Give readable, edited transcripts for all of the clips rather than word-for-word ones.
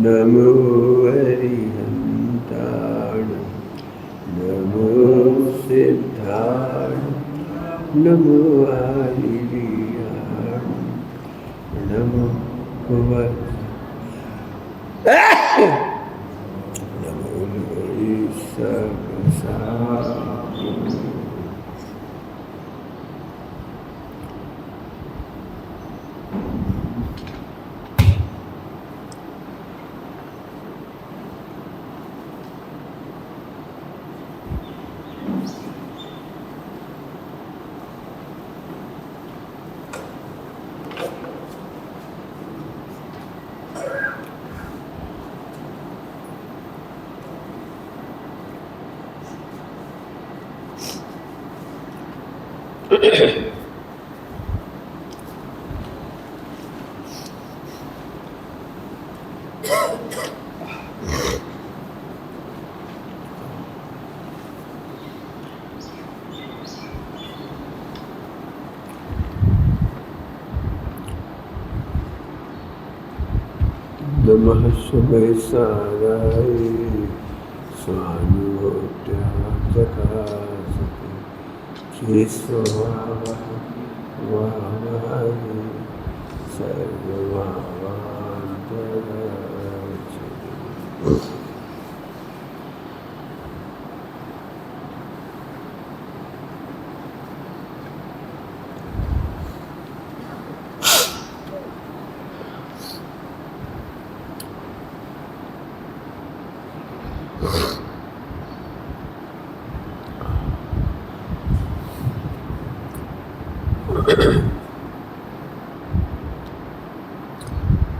नमो अरिहन्ताण नमो सिद्धाण नमो आयुर्याण नमो नमो नमः शुभेशाय स्वानुभूत्याजकासते केशवाय सर्वभावान्तराचि।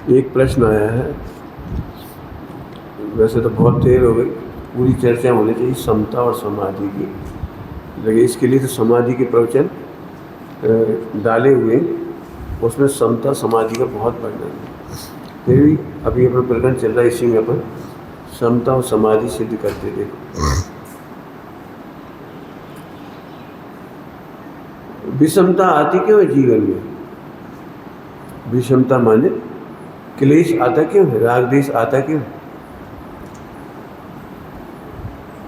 एक प्रश्न आया है, वैसे तो बहुत देर हो गई, पूरी चर्चा होनी चाहिए समता और समाधि की, लेकिन इसके लिए तो समाधि के प्रवचन डाले हुए, उसमें समता समाधि का बहुत वर्णन है। फिर भी अभी अपना प्रकरण चल रहा है, इसी में अपन समता और समाधि सिद्ध करते देखो। विषमता आती क्यों है जीवन में? विषमता माने क्लेश आता क्यों है, राग देश आता क्यों?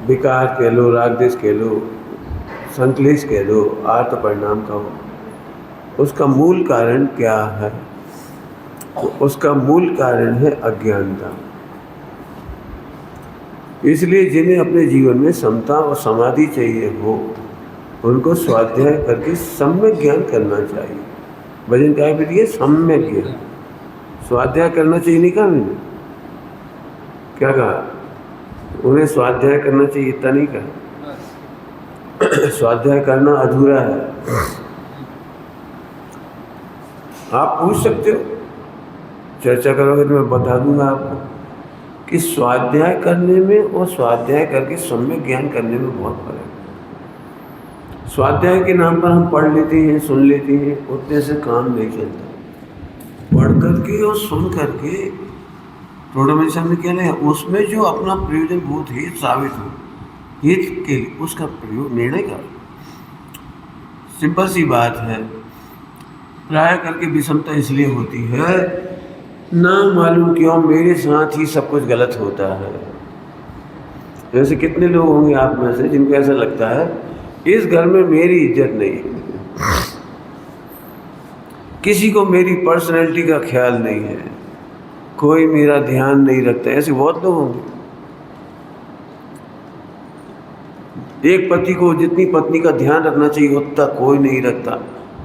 विकार कह लो, राग देश कह लो, संक्लेश कह लो, आर्त परिणाम कहो, उसका मूल कारण क्या है? तो उसका मूल कारण है अज्ञानता। इसलिए जिन्हें अपने जीवन में समता और समाधि चाहिए हो, उनको स्वाध्याय करके सम्यक ज्ञान करना चाहिए। भजन क्या भी दिए? सम्यक ज्ञान। स्वाध्याय करना चाहिए, नहीं कहा मैंने? क्या कहा? उन्हें स्वाध्याय करना चाहिए, इतना नहीं कहा। स्वाध्याय करना अधूरा है। आप पूछ सकते हो, चर्चा करोगे तो मैं बता दूंगा आपको कि स्वाध्याय करने में और स्वाध्याय करके सम्यक ज्ञान करने में बहुत फर्क है। स्वाध्याय के नाम पर हम पढ़ लेते हैं, सुन लेते हैं, उतने से काम नहीं चलता। पढ़ करके और सुन करके प्रोडक्शन में क्या है, उसमें जो अपना प्रयोजन बहुत ही साबित हो, हित के लिए उसका प्रयोग निर्णय कर। सिंपल सी बात है। प्राय करके विषमता इसलिए होती है, ना मालूम क्यों मेरे साथ ही सब कुछ गलत होता है। जैसे कितने लोग होंगे आप में से जिनको ऐसा लगता है इस घर में मेरी इज्जत नहीं है, किसी को मेरी पर्सनैलिटी का ख्याल नहीं है, कोई मेरा ध्यान नहीं रखता। ऐसे बहुत लोग होंगे। एक पति को जितनी पत्नी का ध्यान रखना चाहिए उतना कोई नहीं रखता।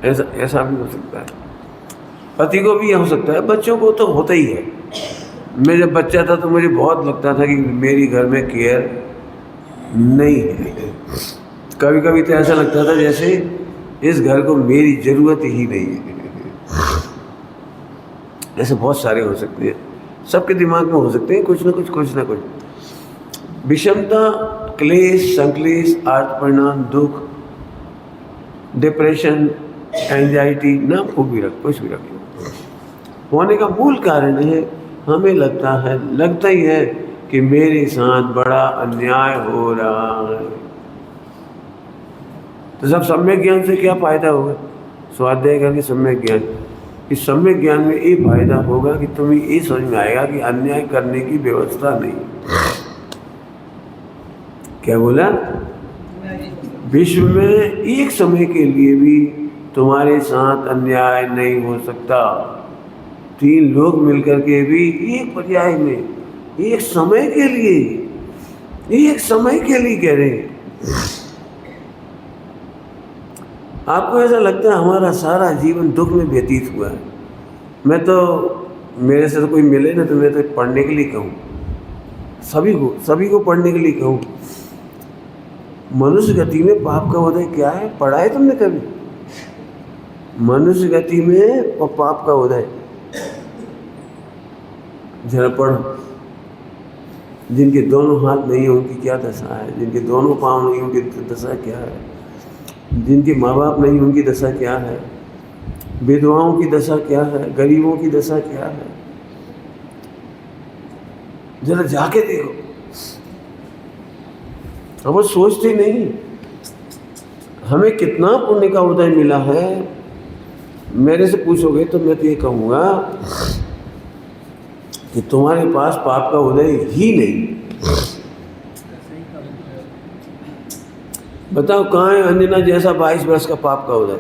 ऐसा भी हो सकता है। पति को भी हो सकता है, बच्चों को तो होता ही है। मैं जब बच्चा था तो मुझे बहुत लगता था कि मेरी घर में केयर नहीं है। कभी कभी तो ऐसा लगता था जैसे इस घर को मेरी ज़रूरत ही नहीं है। ऐसे बहुत सारे हो सकते हैं, सबके दिमाग में हो सकते हैं, कुछ ना कुछ। विषमता, क्लेश, संक्लेश, आर्त परिणाम, दुख, डिप्रेशन, एंजाइटी, नाम कुछ भी रख लो, होने का मूल कारण है हमें लगता ही है कि मेरे साथ बड़ा अन्याय हो रहा है। तो सब सम्यक ज्ञान से क्या फायदा होगा? स्वाध्याय करके सम्यक ज्ञान, इस सम्यक ज्ञान में ये फायदा होगा कि तुम्हें ये समझ में आएगा कि अन्याय करने की व्यवस्था नहीं। क्या बोला? विश्व में एक समय के लिए भी तुम्हारे साथ अन्याय नहीं हो सकता। 3 लोग मिलकर के भी एक पर्याय में, एक समय के लिए कह रहे हैं। आपको ऐसा लगता है हमारा सारा जीवन दुख में व्यतीत हुआ है। मैं तो, मेरे से तो कोई मिले ना तो मैं तो पढ़ने के लिए कहूँ, सभी को पढ़ने के लिए कहूँ। मनुष्य गति में पाप का उदय क्या है? पढ़ा है तुमने कभी? मनुष्य गति में और पाप का उदय जरा पढ़ो। जिनके दोनों हाथ नहीं हैं उनकी क्या दशा है, जिनके दोनों पाँव नहीं उनकी दशा क्या है, जिनके माँ बाप नहीं उनकी दशा क्या है, विधवाओं की दशा क्या है, गरीबों की दशा क्या है। जरा जाके देखो। अब वो सोचते नहीं हमें कितना पुण्य का उदय मिला है। मेरे से पूछोगे तो मैं तो ये कहूँगा कि तुम्हारे पास पाप का उदय ही नहीं। बताओ कहाँ है अंजना जैसा 22 वर्ष का पाप का उदय?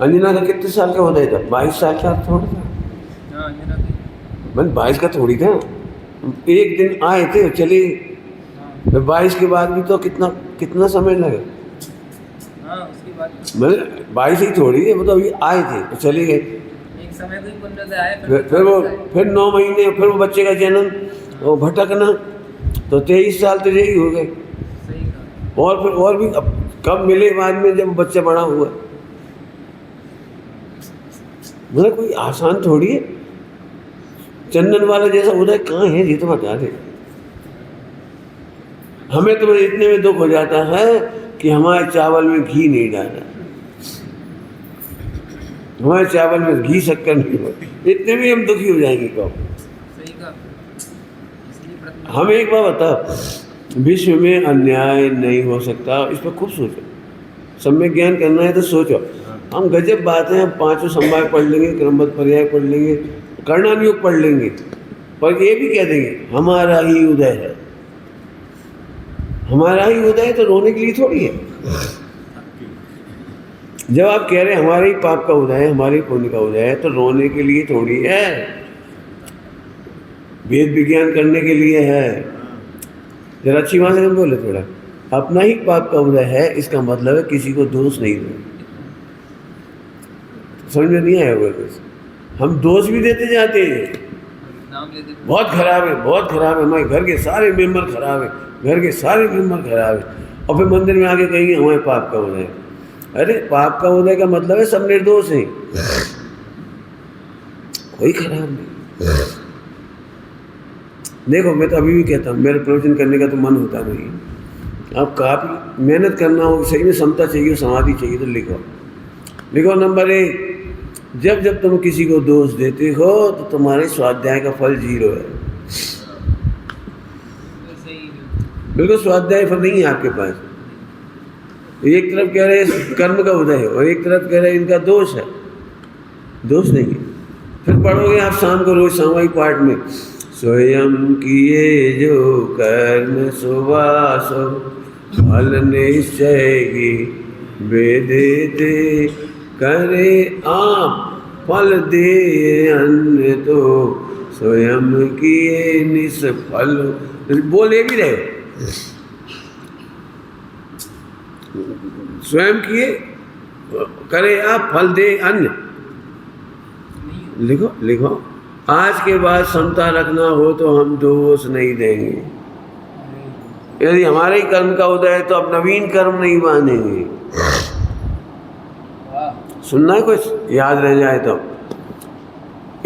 अंजना का कितने साल का उदय था? 22 साल का थोड़ा था, 22 का थोड़ी था। एक दिन आए थे चले, 22 के बाद भी तो कितना समय लगा। मतलब 22 ही थोड़ी है, मतलब अभी आए थे तो चले गए। एक समय कोई पुण्य से आए, फिर 9 महीने, फिर वो बच्चे का जन्म, वो भटकना, तो 23 साल तो यही हो गए। और फिर और भी कब मिले बाद में जब बच्चा बड़ा हुआ। मतलब कोई आसान थोड़ी है। चंदन वाला जैसा उदय कहाँ है ये तो बता दे। हमें तो इतने में दुख हो जाता है कि हमारे चावल में घी नहीं डाला, हमारे चावल में घी शक्कर नहीं हो, इतने में हम दुखी हो जाएंगे। कब? हम एक बार बताओ, विश्व में अन्याय नहीं हो सकता, इस पर खूब सोचो। सम्यक ज्ञान करना है तो सोचो। हम गजब बात है, हम 5 संभाग पढ़ लेंगे, क्रमबद्ध पर्याय पढ़ लेंगे, कर्णाम योग पढ़ लेंगे, पर ये भी कह देंगे हमारा ही उदय है। हमारा ही उदय है तो रोने के लिए थोड़ी है। जब आप कह रहे हैं हमारे ही पाप का उदय है, हमारे ही पुण्य का उदय है, तो रोने के लिए थोड़ी है, वेद विज्ञान करने के लिए है। जरा अच्छी भाषा में बोले थोड़ा। अपना ही पाप का उदय है, इसका मतलब है किसी को दोष नहीं दो। समझ में नहीं आया होगा कुछ? हम दोष भी देते जाते हैं, बहुत खराब है, बहुत खराब है, हमारे घर के सारे मेंबर खराब है, घर के सारे मेंबर खराब है, और फिर मंदिर में आके कहेंगे हमारे पाप का उदय है। अरे पाप का उदय का मतलब है सब निर्दोष हैं, कोई खराब नहीं। देखो मैं तो अभी भी कहता हूँ, मेरे प्रवचन करने का तो मन होता नहीं। अब काफ़ी मेहनत करना हो, सही में समता चाहिए, समाधि चाहिए, तो लिखो नंबर 1, जब जब तुम किसी को दोष देते हो तो तुम्हारे स्वाध्याय का फल 0 है। बिल्कुल स्वाध्याय फल नहीं है आपके पास। एक तरफ कह रहे हैं कर्म का उदय है और एक तरफ कह रहे हैं इनका दोष है। दोष नहीं है। फिर पढ़ोगे आप शाम को रोज सामूहिक पाठ में, स्वयं किए जो कर्म सुवासो फल निश्चय की वेदेते करे आप फल दे अन्य तो स्वयं किए निष्फल। बोले भी रहे, स्वयं किए करे आप फल दे अन्य। लिखो आज के बाद समता रखना हो तो हम दोष नहीं देंगे। यदि हमारे ही कर्म का उदय है तो अब नवीन कर्म नहीं बांधेंगे। सुनना है कुछ याद रह जाए तो।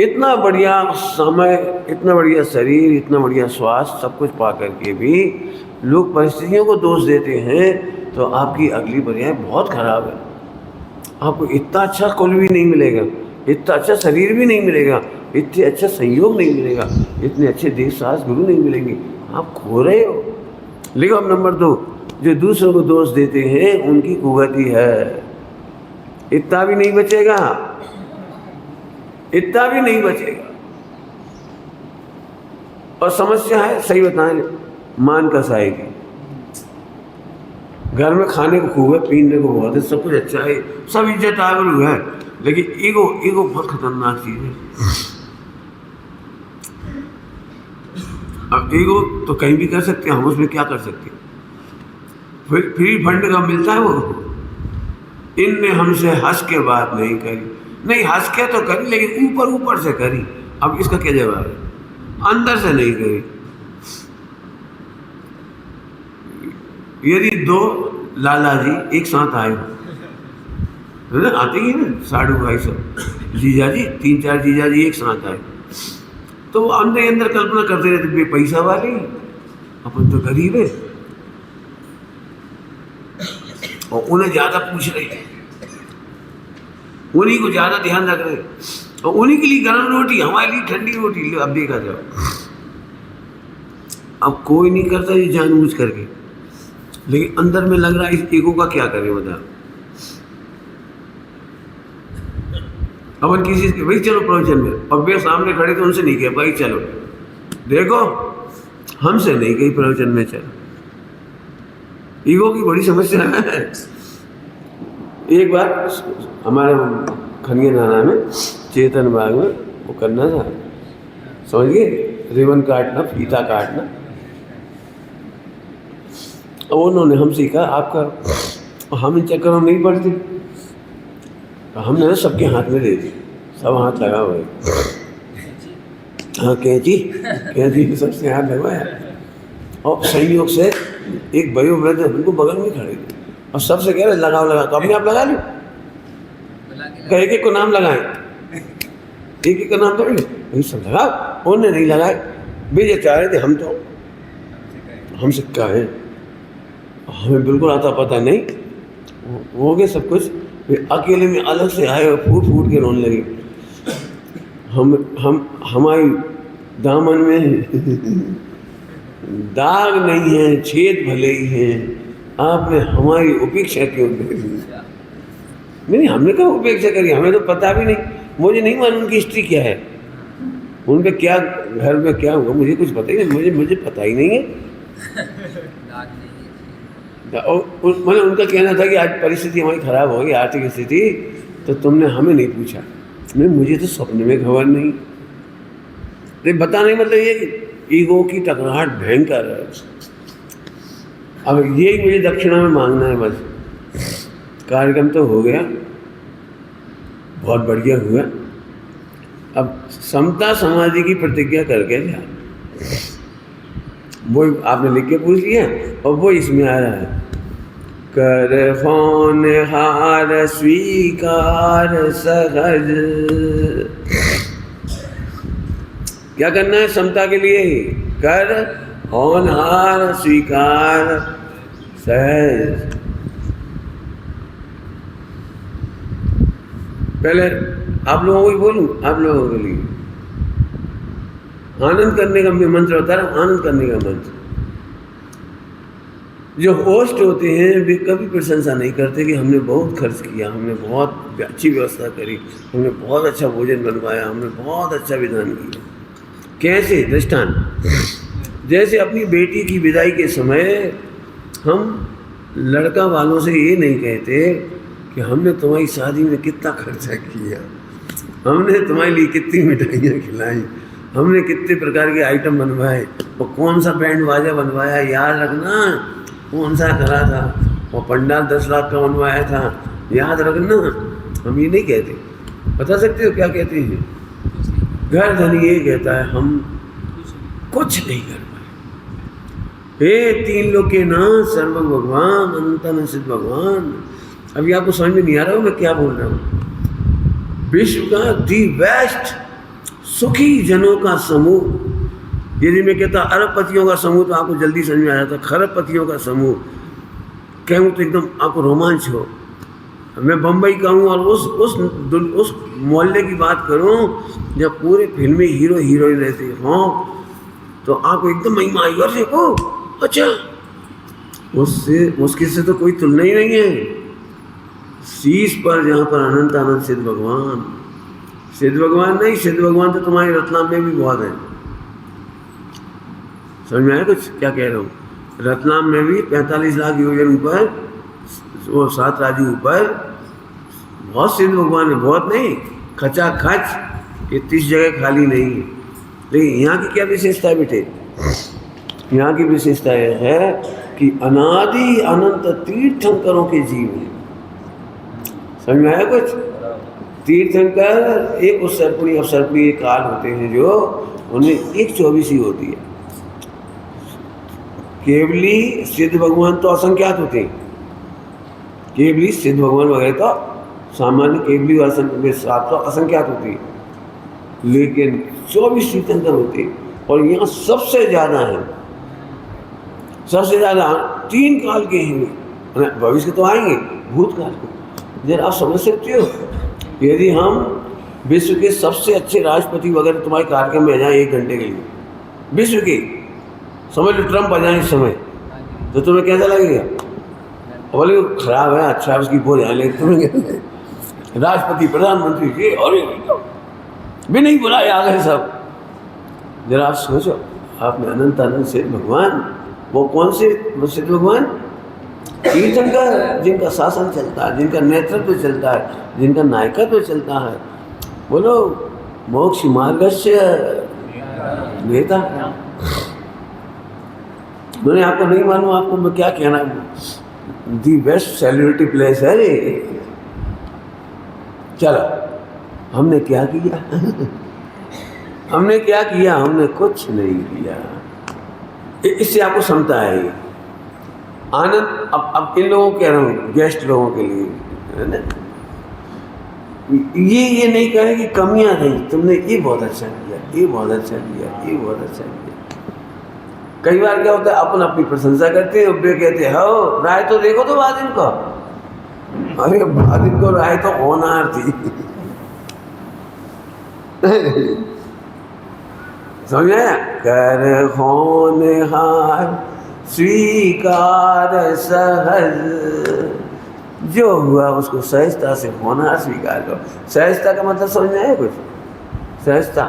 इतना बढ़िया समय, इतना बढ़िया शरीर, इतना बढ़िया स्वास्थ्य, सब कुछ पा करके भी लोग परिस्थितियों को दोष देते हैं, तो आपकी अगली पर्याय बहुत खराब है। आपको इतना अच्छा कुल भी नहीं मिलेगा, इतना अच्छा शरीर भी नहीं मिलेगा, इतने अच्छा संयोग नहीं मिलेगा, इतने अच्छे देश शास्त्र गुरु नहीं मिलेंगे। आप खो रहे हो। लिखो अब नंबर 2, जो दूसरों को दोष देते हैं उनकी कुगति है। इतना भी नहीं बचेगा। इतना भी नहीं बचेगा। और समस्या है, सही बताएं, मान कसाई की। घर में खाने को खूब है, पीने को बहुत है, सब कुछ अच्छा है, सब इज्जत आबरू है, लेकिन ईगो बहुत खतरनाक चीज है। अब ईगो तो कहीं भी कर सकते हैं हम, उसमें क्या कर सकते हैं? फ्री फंड का मिलता है वो। इनने हमसे हंस के बात नहीं करी, नहीं हंस के तो करी लेकिन ऊपर से करी। अब इसका क्या जवाब है? अंदर से नहीं करी। यदि दो लाला जी एक साथ आए हो, है ना, आते ही ना साढ़ू भाई सब, जीजा जी, 3-4 जीजा जी एक साथ आए, तो वो अंदर कल्पना करते रहते, बे पैसा वाले, अपन तो गरीब है, और उन्हें ज्यादा पूछ रहे हैं, उन्हीं को ज्यादा ध्यान रख रहे, और उन्हीं के लिए गर्म रोटी, हमारे लिए ठंडी रोटी। लो अब देखा जाओ, अब कोई नहीं करता ये जानबूझ करके, लेकिन अंदर में लग रहा है इस ईगो का क्या करें बता। अपन किसी से भाई चलो प्रवचन में, और वे सामने खड़े तो उनसे नहीं कहे भाई चलो, देखो हमसे नहीं कही प्रवचन में चलो। ईगो की बड़ी समस्या है। एक बार हमारे खनिया नाना में चेतन बाग में वो करना था, समझिए, रिबन काटना, फीता काटना, और उन्होंने हमसे कहा आप करो, हम इन चक्करों में नहीं पड़ते, हमने ना सबके हाथ में दे दी, सब हाथ लगा हुए, हाँ कैंची सबसे हाथ लगवाया, और संयोग से एक वयोवृद्ध उनको बगल में खड़े थे, और सबसे कह रहे लगाओ, तो अपने आप लगा लो, एक को नाम लगाए, एक का नाम पकड़ ले, सब लगाओ, उन्होंने नहीं लगाए, वे चाह रहे थे हम तो हमसे कहें, हमें बिल्कुल आता पता नहीं, हो गया सब कुछ, फिर अकेले में अलग से आए और फूट के रोने लगे। हमारी दामन में दाग नहीं है, छेद भले ही हैं, आपने हमारी उपेक्षा क्यों करी? नहीं, हमने कहा उपेक्षा करी, हमें तो पता भी नहीं, मुझे नहीं मालूम उनकी हिस्ट्री क्या है, उनके क्या घर में क्या हुआ, मुझे कुछ पता ही नहीं, मुझे पता ही नहीं है। मैंने उनका कहना था कि आज परिस्थिति हमारी खराब हो गई, आर्थिक स्थिति, तो तुमने हमें नहीं पूछा। नहीं, मुझे तो सपने में खबर नहीं। नहीं बताने मतलब ये ईगो की टकराहट भयंकर है। अब ये मुझे दक्षिणा में मांगना है बस। कार्यक्रम तो हो गया, बहुत बढ़िया हुआ। अब समता समाधि की प्रतिज्ञा करके जा, वो आपने लिख के पूछ लिया, और वो इसमें आ रहा है, कर होनहार स्वीकार सहज। क्या करना है समता के लिए? कर होनहार स्वीकार सहज। पहले आप लोगों को ही बोलूं, आप लोगों के लिए आनंद करने का मंत्र बता रहा हूं, आनंद करने का मंत्र। जो होस्ट होते हैं वे कभी प्रशंसा नहीं करते कि हमने बहुत खर्च किया, हमने बहुत अच्छी व्यवस्था करी, हमने बहुत अच्छा भोजन बनवाया, हमने बहुत अच्छा विधान किया। कैसे? दृष्टांत, जैसे अपनी बेटी की विदाई के समय हम लड़का वालों से ये नहीं कहते कि हमने तुम्हारी शादी में कितना खर्चा किया, हमने तुम्हारे लिए कितनी मिठाइयाँ खिलाई, हमने कितने प्रकार के आइटम बनवाए, और कौन सा बैंड बाजा बनवाया, याद रखना कौन सा करा था, और पंडाल 10 लाख का बनवाया था, याद रखना। हम ये नहीं कहते। बता सकते हो क्या कहते हैं? घर धनी ये कहता है हम कुछ नहीं कर पाए। हे 3 लोग के नाथ सर्व भगवान अनंत सिद्ध भगवान। अभी आपको समझ में नहीं आ रहा हूँ मैं क्या बोल रहा हूँ। विश्व का दी बेस्ट सुखी जनों का समूह। यदि मैं कहता अरबपतियों का समूह तो आपको जल्दी समझ में आ जाता, खरबपतियों का समूह कहूँ तो एकदम आपको रोमांच हो। मैं बम्बई का हूँ और उस मोहल्ले की बात करूँ जब पूरे फिल्मी हीरो हीरोइन रहते हों तो आपको एकदम महिमा आई, अरे ओ अच्छा, उसके से तो कोई तुलना ही नहीं है। शीश पर जहाँ पर अनंत आनंद सिद्ध भगवान सिद्ध भगवान नहीं, सिद्ध भगवान तो तुम्हारे रत्नाम में भी बहुत है। समझ में आया कुछ क्या कह रहा हूँ? रत्नाम में भी 45 लाख योजन ऊपर, वो 7 राज्य ऊपर बहुत सिद्ध भगवान है, बहुत नहीं, खचा खच, ये 30 जगह खाली नहीं है। लेकिन यहाँ की क्या विशेषता है बेटे? यहाँ की विशेषता यह है कि अनादि अनंत तीर्थंकरों के जीव हैं। समझ में आया कुछ? तीर्थंकर एक उत्सर्पणी अवसर्पणी एक काल होते हैं जो उनमें एक 24 होती है। केवली सिद्ध भगवान तो असंख्यात होते हैं, केवली सिद्ध भगवान वगैरह तो सामान्य केवली साथ तो असंख्यात होती है, लेकिन 24 तीर्थंकर होते हैं। और यहाँ सबसे ज़्यादा है, सबसे ज़्यादा 3 काल के हैं, भविष्य के तो आएंगे, भूतकाल के। जरा आप समझ सकते हो, यदि हम विश्व के सबसे अच्छे राष्ट्रपति वगैरह तुम्हारे कार्यक्रम में आ जाए 1 घंटे के लिए, विश्व के, समझ लो ट्रम्प आ जाए इस समय, तो तुम्हें कैसा लगेगा? बोले खराब है, अच्छा उसकी बोझ है, लेकिन तुम्हें राष्ट्रपति प्रधानमंत्री जी और भी नहीं बुलाए आ गए सब। जरा आप सोचो, आपने अनंत अनंत सिद्ध भगवान, वो कौन से सिद्ध भगवान? तीर्थंकर, जिनका शासन चलता है, जिनका नेतृत्व चलता है, जिनका नायकत्व चलता है। बोलो मोक्ष मार्गस्य नेता। मैंने आपको नहीं मालूम, आपको मैं क्या कहना, दी बेस्ट सेलिब्रिटी प्लेस है ये। चलो हमने क्या किया? हमने क्या किया? हमने कुछ नहीं किया। इससे आपको समझता है आनंद। अब इन लोगों को कह रहा हूँ, गेस्ट लोगों के लिए, है ना, ये नहीं कहे कि कमियां नहीं, तुमने ये बहुत अच्छा किया, ये बहुत अच्छा किया, ये बहुत अच्छा किया। कई बार क्या होता है, अपन अपनी प्रशंसा करते हैं, वे कहते हैं हो राय तो देखो तो वादिन को, अरे वादिन को राय तो होनहार थी। समझे? कर होनहार स्वीकार सहज, जो हुआ उसको सहजता से होनहार स्वीकार करो। सहजता का मतलब समझ में आया कुछ? सहजता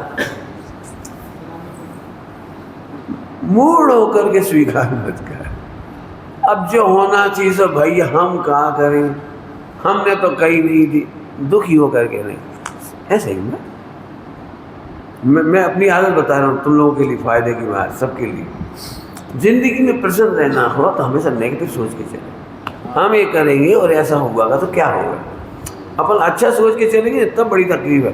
मूड होकर के स्वीकार मत कर। अब जो होना चाहिए सब भाई हम कहाँ करें, हमने तो कहीं नहीं दी, दुखी होकर के नहीं, ऐसे ही ना। मैं अपनी आदत बता रहा हूँ तुम लोगों के लिए, फायदे की बात सबके लिए। जिंदगी में प्रसन्न रहना हो तो हमेशा नेगेटिव सोच के चले। हम ये करेंगे और ऐसा होगा तो क्या होगा? अपन अच्छा सोच के चलेंगे तब बड़ी तकलीफ है।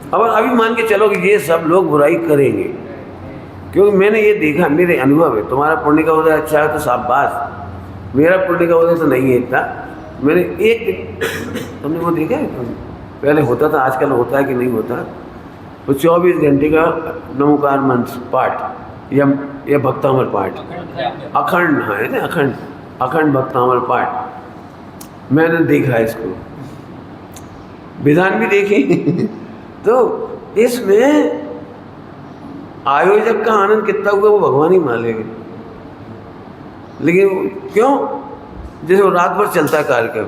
अपन अभी मान के चलो कि ये सब लोग बुराई करेंगे, क्योंकि मैंने ये देखा, मेरे अनुभव है। तुम्हारा पुण्य का उदय अच्छा है तो शाबाश, मेरा पुण्य का उदय तो नहीं है इतना। मैंने एक तुमने वो देखा है, पहले होता था, आजकल होता है कि नहीं होता, तो 24 घंटे का नमोकार मंत्र पाठ या भक्तामर पाठ, अखंड है ना, अखंड भक्तामर पाठ। मैंने देखा इसको, विधान भी देखी। तो इसमें आयोजक का आनंद कितना हुआ वो भगवान ही मान लेंगे। लेकिन क्यों? जैसे वो रात भर चलता है कार्यक्रम,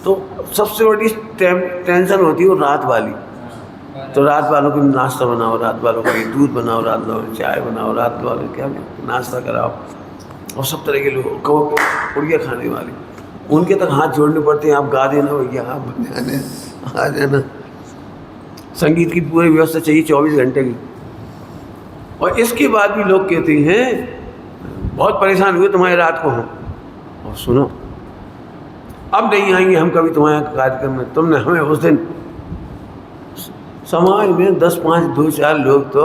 तो सबसे बड़ी टेंशन होती है वो रात वाली। तो रात वालों के नाश्ता बनाओ, रात वालों के लिए दूध बनाओ, रात वालों के चाय बनाओ, रात वालों क्या नाश्ता कराओ, और सब तरह के लोग कहो उड़िया खाने वाले, उनके तक हाथ जोड़ने पड़ते हैं। आप गा देना भैया, आप बजाने आ जाना। संगीत की पूरी व्यवस्था चाहिए 24 घंटे की। और इसके बाद भी लोग कहते हैं बहुत परेशान हुए तुम्हारे रात को हम, और सुनो अब नहीं आएंगे हम कभी तुम्हारे कार्यक्रम में। तुमने हमें उस दिन समाज में 10, 5, 2, 4 लोग तो,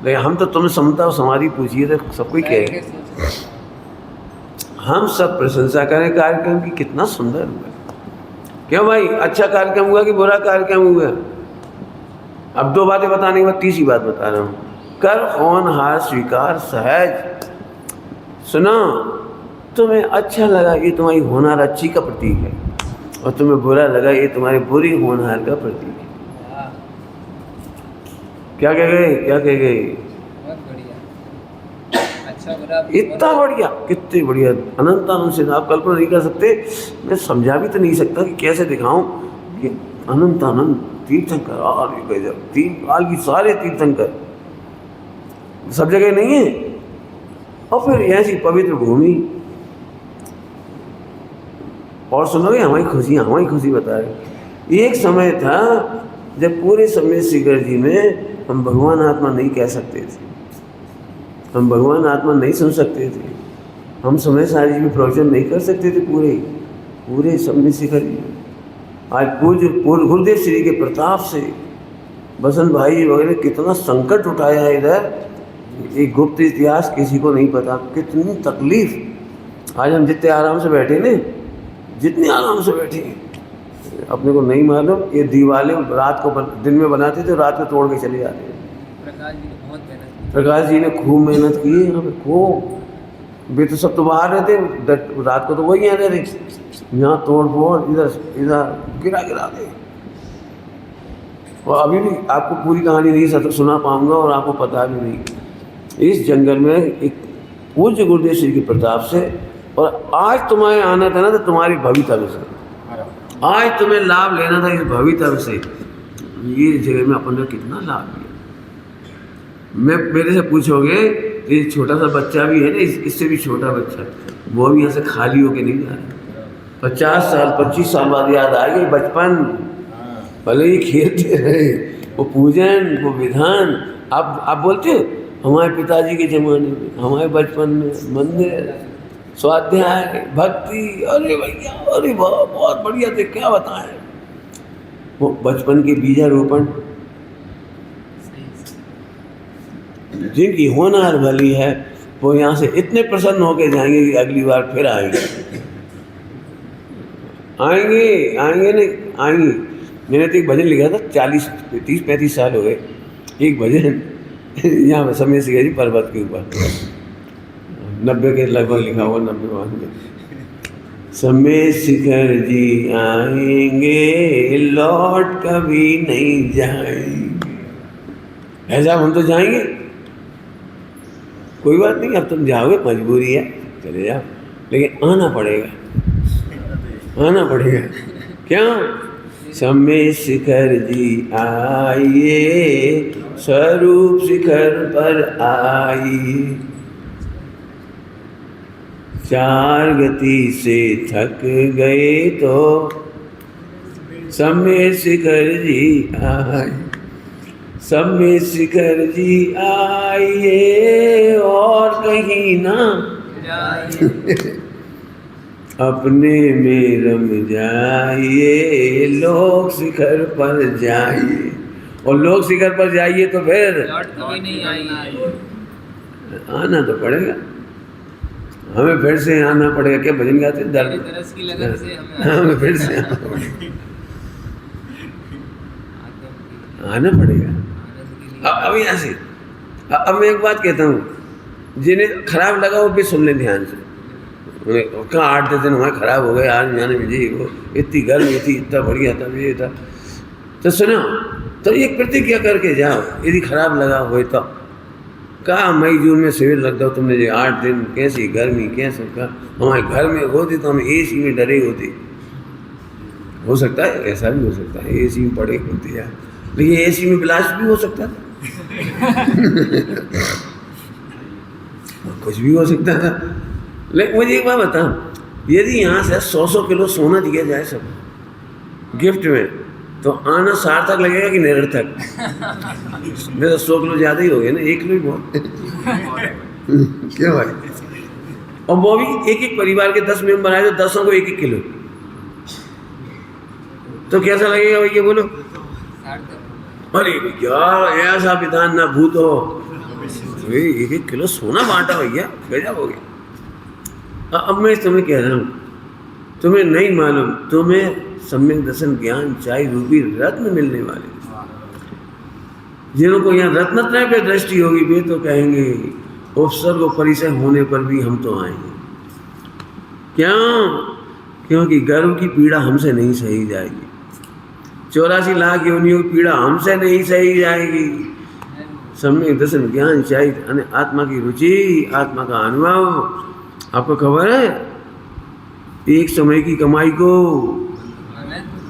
लेकिन हम तो तुमने समता और समाधि पूछिए तो सब कोई कहे, हम सब प्रशंसा करें कार्यक्रम की, कितना सुंदर हुआ। क्यों भाई, अच्छा कार्यक्रम हुआ कि बुरा कार्यक्रम हुआ? अब 2 बातें बताने के बाद तीसरी बात बता रहा हूँ। कर होनहार स्वीकार सहज। सुनो, तुम्हें अच्छा लगा ये तुम्हारी होनहार अच्छी का प्रतीक है, और तुम्हें बुरा लगा ये तुम्हारी बुरी होनहार का प्रतीक है। क्या कह गए? क्या कह गए? बहुत बढ़िया, अच्छा बुरा इतना बढ़िया, कितनी बढ़िया, अनंत आनंद से आप कल्पना नहीं कर सकते। मैं समझा भी तो नहीं सकता कि कैसे दिखाऊं कि अनंत अनंत तीर्थंकर, अरे गजब, 3 काल की सारे तीर्थंकर, सब जगह नहीं है। और फिर ऐसी पवित्र भूमि, और सुनोगे हमारी खुशी बता रहे। एक समय था जब पूरे समय शिखर जी में हम भगवान आत्मा नहीं कह सकते थे, हम भगवान आत्मा नहीं सुन सकते थे, हम समय सारी जी में प्रवचन नहीं कर सकते थे पूरे समय शिखर जी। आज पूज्य गुरुदेव श्री के प्रताप से बसंत भाई वगैरह कितना संकट उठाया है इधर, एक गुप्त इतिहास किसी को नहीं पता, कितनी तकलीफ। आज हम जितने आराम से बैठे ने, जितने आराम से बैठे अपने को नहीं मालूम। ये दीवारें रात को दिन में बनाते थे, रात को तोड़ के चले जाते हैं। प्रकाश जी ने खूब मेहनत की, हमें खूब, वे तो सब तो बाहर रहते, रात को तो वही यहाँ रहते, यहाँ तोड़ फोड़, इधर गिरा दे। और अभी भी आपको पूरी कहानी नहीं सुना पाऊंगा और आपको पता भी नहीं। इस जंगल में एक पूज्य गुरुदेव श्री के प्रताप से, और आज तुम्हें आना था ना, तो तुम्हारी भवितव्य से, आज तुम्हें लाभ लेना था इस भवितव्य से। ये जगह में अपन ने कितना लाभ लिया। मैं मेरे से पूछोगे, ये छोटा सा बच्चा भी है ना, इससे भी छोटा बच्चा, वो भी यहाँ से खाली होके नहीं जा रहा। 50 साल 25 साल बाद याद आएगी बचपन, भले ही खेलते रहे, वो पूजन, वो विधान। आप बोलते हो हमारे पिताजी के ज़माने में, हमारे बचपन में मंदिर, स्वाध्याय, भक्ति, अरे भैया, अरे बहुत बढ़िया थे, क्या बताएं। वो बचपन के बीजारोपण, जिनकी होनहार भली है, वो यहाँ से इतने प्रसन्न होकर जाएंगे कि अगली बार फिर आएंगे नहीं। मैंने तो एक भजन लिखा था, 30-35 साल हो गए, एक भजन यहाँ पर समय शिखर जी पर्वत के ऊपर, 90 के लगभग लिखा हुआ, 90 समय शिखर जी आएंगे, लौट कभी नहीं जाएंगे। ऐसा हम तो जाएंगे, कोई बात नहीं, अब तुम जाओगे, मजबूरी है, चले जाओ, लेकिन आना पड़ेगा। क्यों? समय शिखर जी आइए, स्वरूप शिखर पर आइए, 4 गति से थक गए तो समय शिखर जी आए, समय शिखर जी आइए, और कहीं ना अपने में रम जाइए, लोक शिखर पर जाइए। और लोक शिखर पर जाइए तो फिर आना तो पड़ेगा, हमें फिर से आना पड़ेगा। क्या भजन गाते, दर्द की लगन से हमें फिर से आना पड़ेगा। अब यहाँ से अब मैं एक बात कहता हूँ, जिन्हें खराब लगा वो भी सुन लें ध्यान से। कहाँ 8 दिन हमारे खराब हो गए, आज मैंने मुझे वो इतनी गर्मी थी, इतना बढ़िया था, ये था, तो सुनो, तो एक प्रतिज्ञा करके जाओ, यदि खराब लगा हो तो। कहा मई जून में शिविर लग जाओ, तुमने जो 8 दिन कैसी गर्मी, कैसे का हमारे घर में होती तो हम AC में डरे होते। हो सकता है, ऐसा भी हो सकता है, AC में पड़े होते यार, लेकिन AC में ब्लास्ट भी हो सकता था कुछ भी हो सकता था। लेकिन मुझे एक बात बताओ, यदि यहाँ से 100 किलो सोना दिया जाए सब गिफ्ट में, तो आना सार्थक लगेगा कि निरर्थक? मेरा 100 किलो ज़्यादा ही हो गया ना, 1 किलो ही बहुत क्या भाई? और वो भी एक परिवार के 10 मेंबर आए तो 10 को 1 किलो, तो कैसा लगेगा भैया बोलो? अरे भैया ऐसा विधान ना भूत हो, 1 किलो सोना बांटा भैया, गजब हो गया। अब मैं तुम्हें कह रहा हूँ, तुम्हें नहीं मालूम, तुम्हें सम्यक दर्शन ज्ञान चाय रूपी रत्न मिलने वाले। जिनको यहाँ रत्नत्रय पे दृष्टि होगी वे तो कहेंगे उपसर्ग और परिचय होने पर भी हम तो आएंगे। क्यों? क्योंकि गर्व की पीड़ा हमसे नहीं सही जाएगी, 84 लाख योनियों की पीड़ा हमसे नहीं सही जाएगी। सम्यक दर्शन ज्ञान चाहिए, आत्मा की रुचि, आत्मा का अनुभव। आपको खबर है, एक समय की कमाई को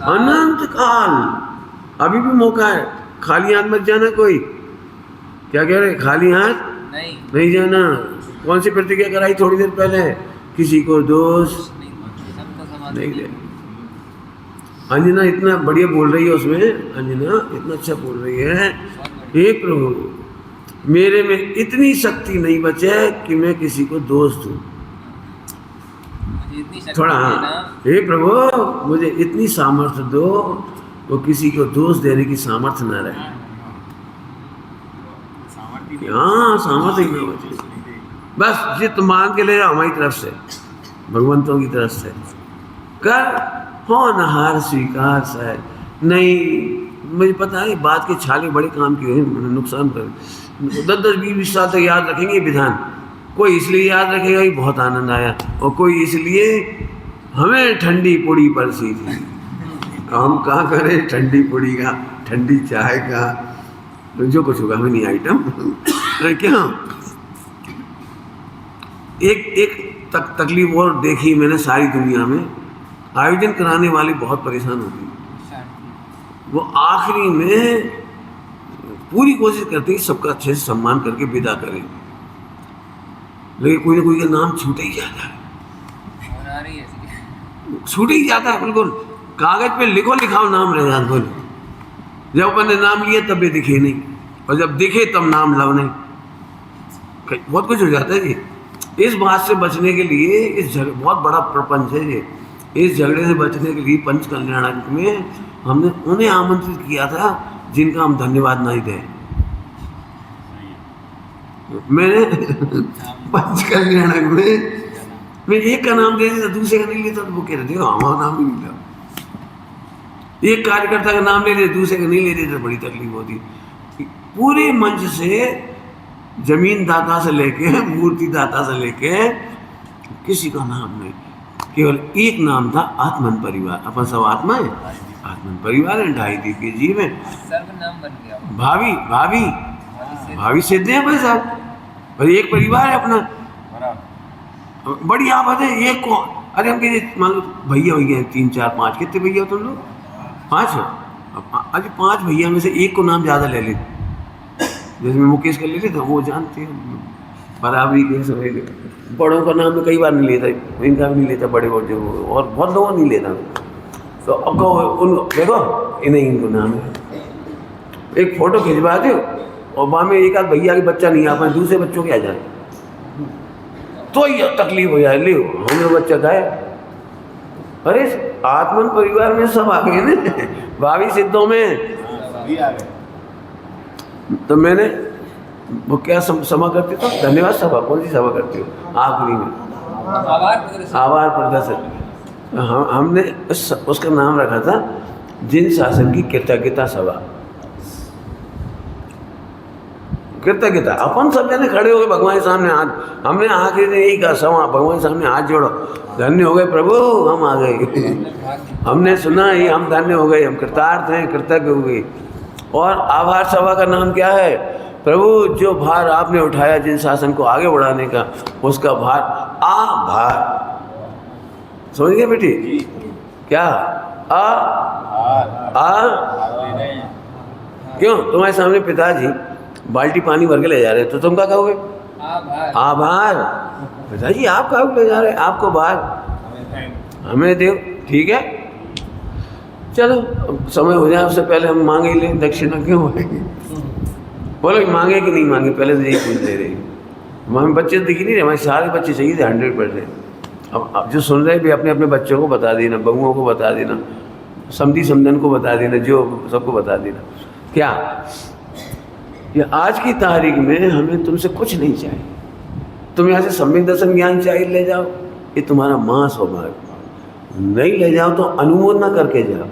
अनंत काल अभी भी मौका है। खाली हाथ मत जाना कोई। क्या कह रहे, खाली हाथ नहीं नहीं जाना। कौन सी प्रतिज्ञा कराई थोड़ी देर पहले, किसी को दोष सबको समाधि नहीं दे। अंजना इतना बढ़िया बोल रही है उसमें, अंजना इतना अच्छा बोल रही है, हे प्रभु मेरे में इतनी शक्ति नहीं बचे कि मैं किसी को दोष दूं। मुझे इतनी शक्ति थोड़ा देना। हे प्रभु मुझे इतनी सामर्थ्य दो वो किसी को दोष देने की सामर्थ्य न रहे। हाँ सामर्थ्य ही नहीं बचे। बस जित मान के ले जाओ हमारी तरफ से, भगवंतों की तरफ से कर होनहार स्वीकार से। नहीं मुझे पता है बात के छाले बड़े काम की हुए, नुकसान कर 10-10, 20-20 साल तक याद रखेंगे विधान। कोई इसलिए याद रखेगा कि बहुत आनंद आया, और कोई इसलिए हमें ठंडी पुड़ी परसी थी। हम कहाँ करें ठंडी पुड़ी का, ठंडी चाय का, जो कुछ होगा हमें नहीं आइटम क्या। एक तकलीफ और देखी मैंने सारी दुनिया में, आयोजन कराने वाले बहुत परेशान होते हैं। वो आखिरी में पूरी कोशिश करते हैं सबका अच्छे से सम्मान करके विदा करें, लेकिन कोई ना कोई का नाम छूट ही जाता है, छूट ही जाता है बिल्कुल। कागज पे लिखो लिखाओ नाम रह जाता बोलो। जब अपन ने नाम लिया तब ये दिखे नहीं, और जब दिखे तब नाम लव नहीं, बहुत कुछ हो जाता है जी। इस बात से बचने के लिए इस बहुत बड़ा प्रपंच है ये। इस झगड़े से बचने के लिए पंच कल्याणक में हमने उन्हें आमंत्रित किया था जिनका हम धन्यवाद नहीं दें। मैंने पंच कल्याणक में मैं एक का नाम दे देता दूसरे का नहीं लेता, तो वो कह रहे थे हमारा नाम ही नहीं लिया। एक कार्यकर्ता का नाम ले लेते दूसरे का नहीं ले लेते तो बड़ी तकलीफ होती। पूरे मंच से जमीन दाता से लेके मूर्ति दाता से लेके किसी का नाम नहीं, केवल एक नाम था आत्मन परिवार। अपन सब आत्मा है, आत्मन परिवार है, 2.5 दिव्य जीव है। सर्वनाम बन गया भाभी भाभी भाभी सिद्ध है भाई साहब, और एक परिवार है अपना। बड़ी आफत है एक को। अरे हम कहिए मान लो भैया भैया 3 4 5, कितने भैया तुम लोग? 5 हो। अरे 5 भैया में से एक को नाम ज़्यादा ले ले, जैसे मैं मुकेश का ले लेता, वो जानते हैं बराबरी के समय। बड़ों का नाम मैं कई बार नहीं लेता, इनका भी नहीं लेता, बड़े बड़े जो और बहुत लोगों नहीं लेता। तो अब कहो उनको देखो इन्हें इनको नाम है, एक फ़ोटो खिंचवा दो और वहाँ में एक आध भैया के बच्चा नहीं आ पाए, दूसरे बच्चों के आ जाए तो ये तकलीफ हो जाए। ले हम लोग बच्चा गाए। अरे आत्मन परिवार में सब आ गए ना, भाभी सिद्धों में भी आ गए। तो मैंने वो क्या सभा करती तो धन्यवाद सभा, कौन सी सभा करती हो आखिरी में? आभार प्रदर्शन। हमने उसका नाम रखा था जिन शासन की कृतज्ञता सभा। कृतज्ञता अपन सब जने खड़े हो गए भगवान के सामने, हाथ हमने आखिरी दिन यही कहा सभा भगवान के सामने हाथ जोड़ो, धन्य हो गए प्रभु हम आ गए। हमने सुना ये हम धन्य हो गए, हम कृतार्थ हैं, कृतज्ञ हो गए। और आभार सभा का नाम क्या है? प्रभु जो भार आपने उठाया जिन शासन को आगे बढ़ाने का, उसका भार आभार। समझ गए बेटी? क्या क्यों तुम्हारे सामने पिताजी बाल्टी पानी भर के ले जा रहे तो तुम क्या कहोगे? आभार। पिताजी आप कहाँ ले जा रहे हैं? आपको भार हमें दो। ठीक है चलो समय हो जाए उससे पहले हम मांगे ही लें, दक्षिणा क्यों मांगेंगे? बोलो मांगे कि नहीं मांगे, पहले तो यही पूछ ले रही। हमें बच्चे दिख नहीं रहे, हमारे सारे बच्चे चाहिए थे 100%। अब जो सुन रहे भी अपने अपने बच्चों को बता देना, बहुओं को बता देना, समधी समधन को बता देना, जो सबको बता देना। क्या ये आज की तारीख में हमें तुमसे कुछ नहीं चाहिए। तुम यहाँ से सम्यक दर्शन ज्ञान चाहिए ले जाओ, ये तुम्हारा मां सौभाग्य। नहीं ले जाओ तो अनुमोदना करके जाओ,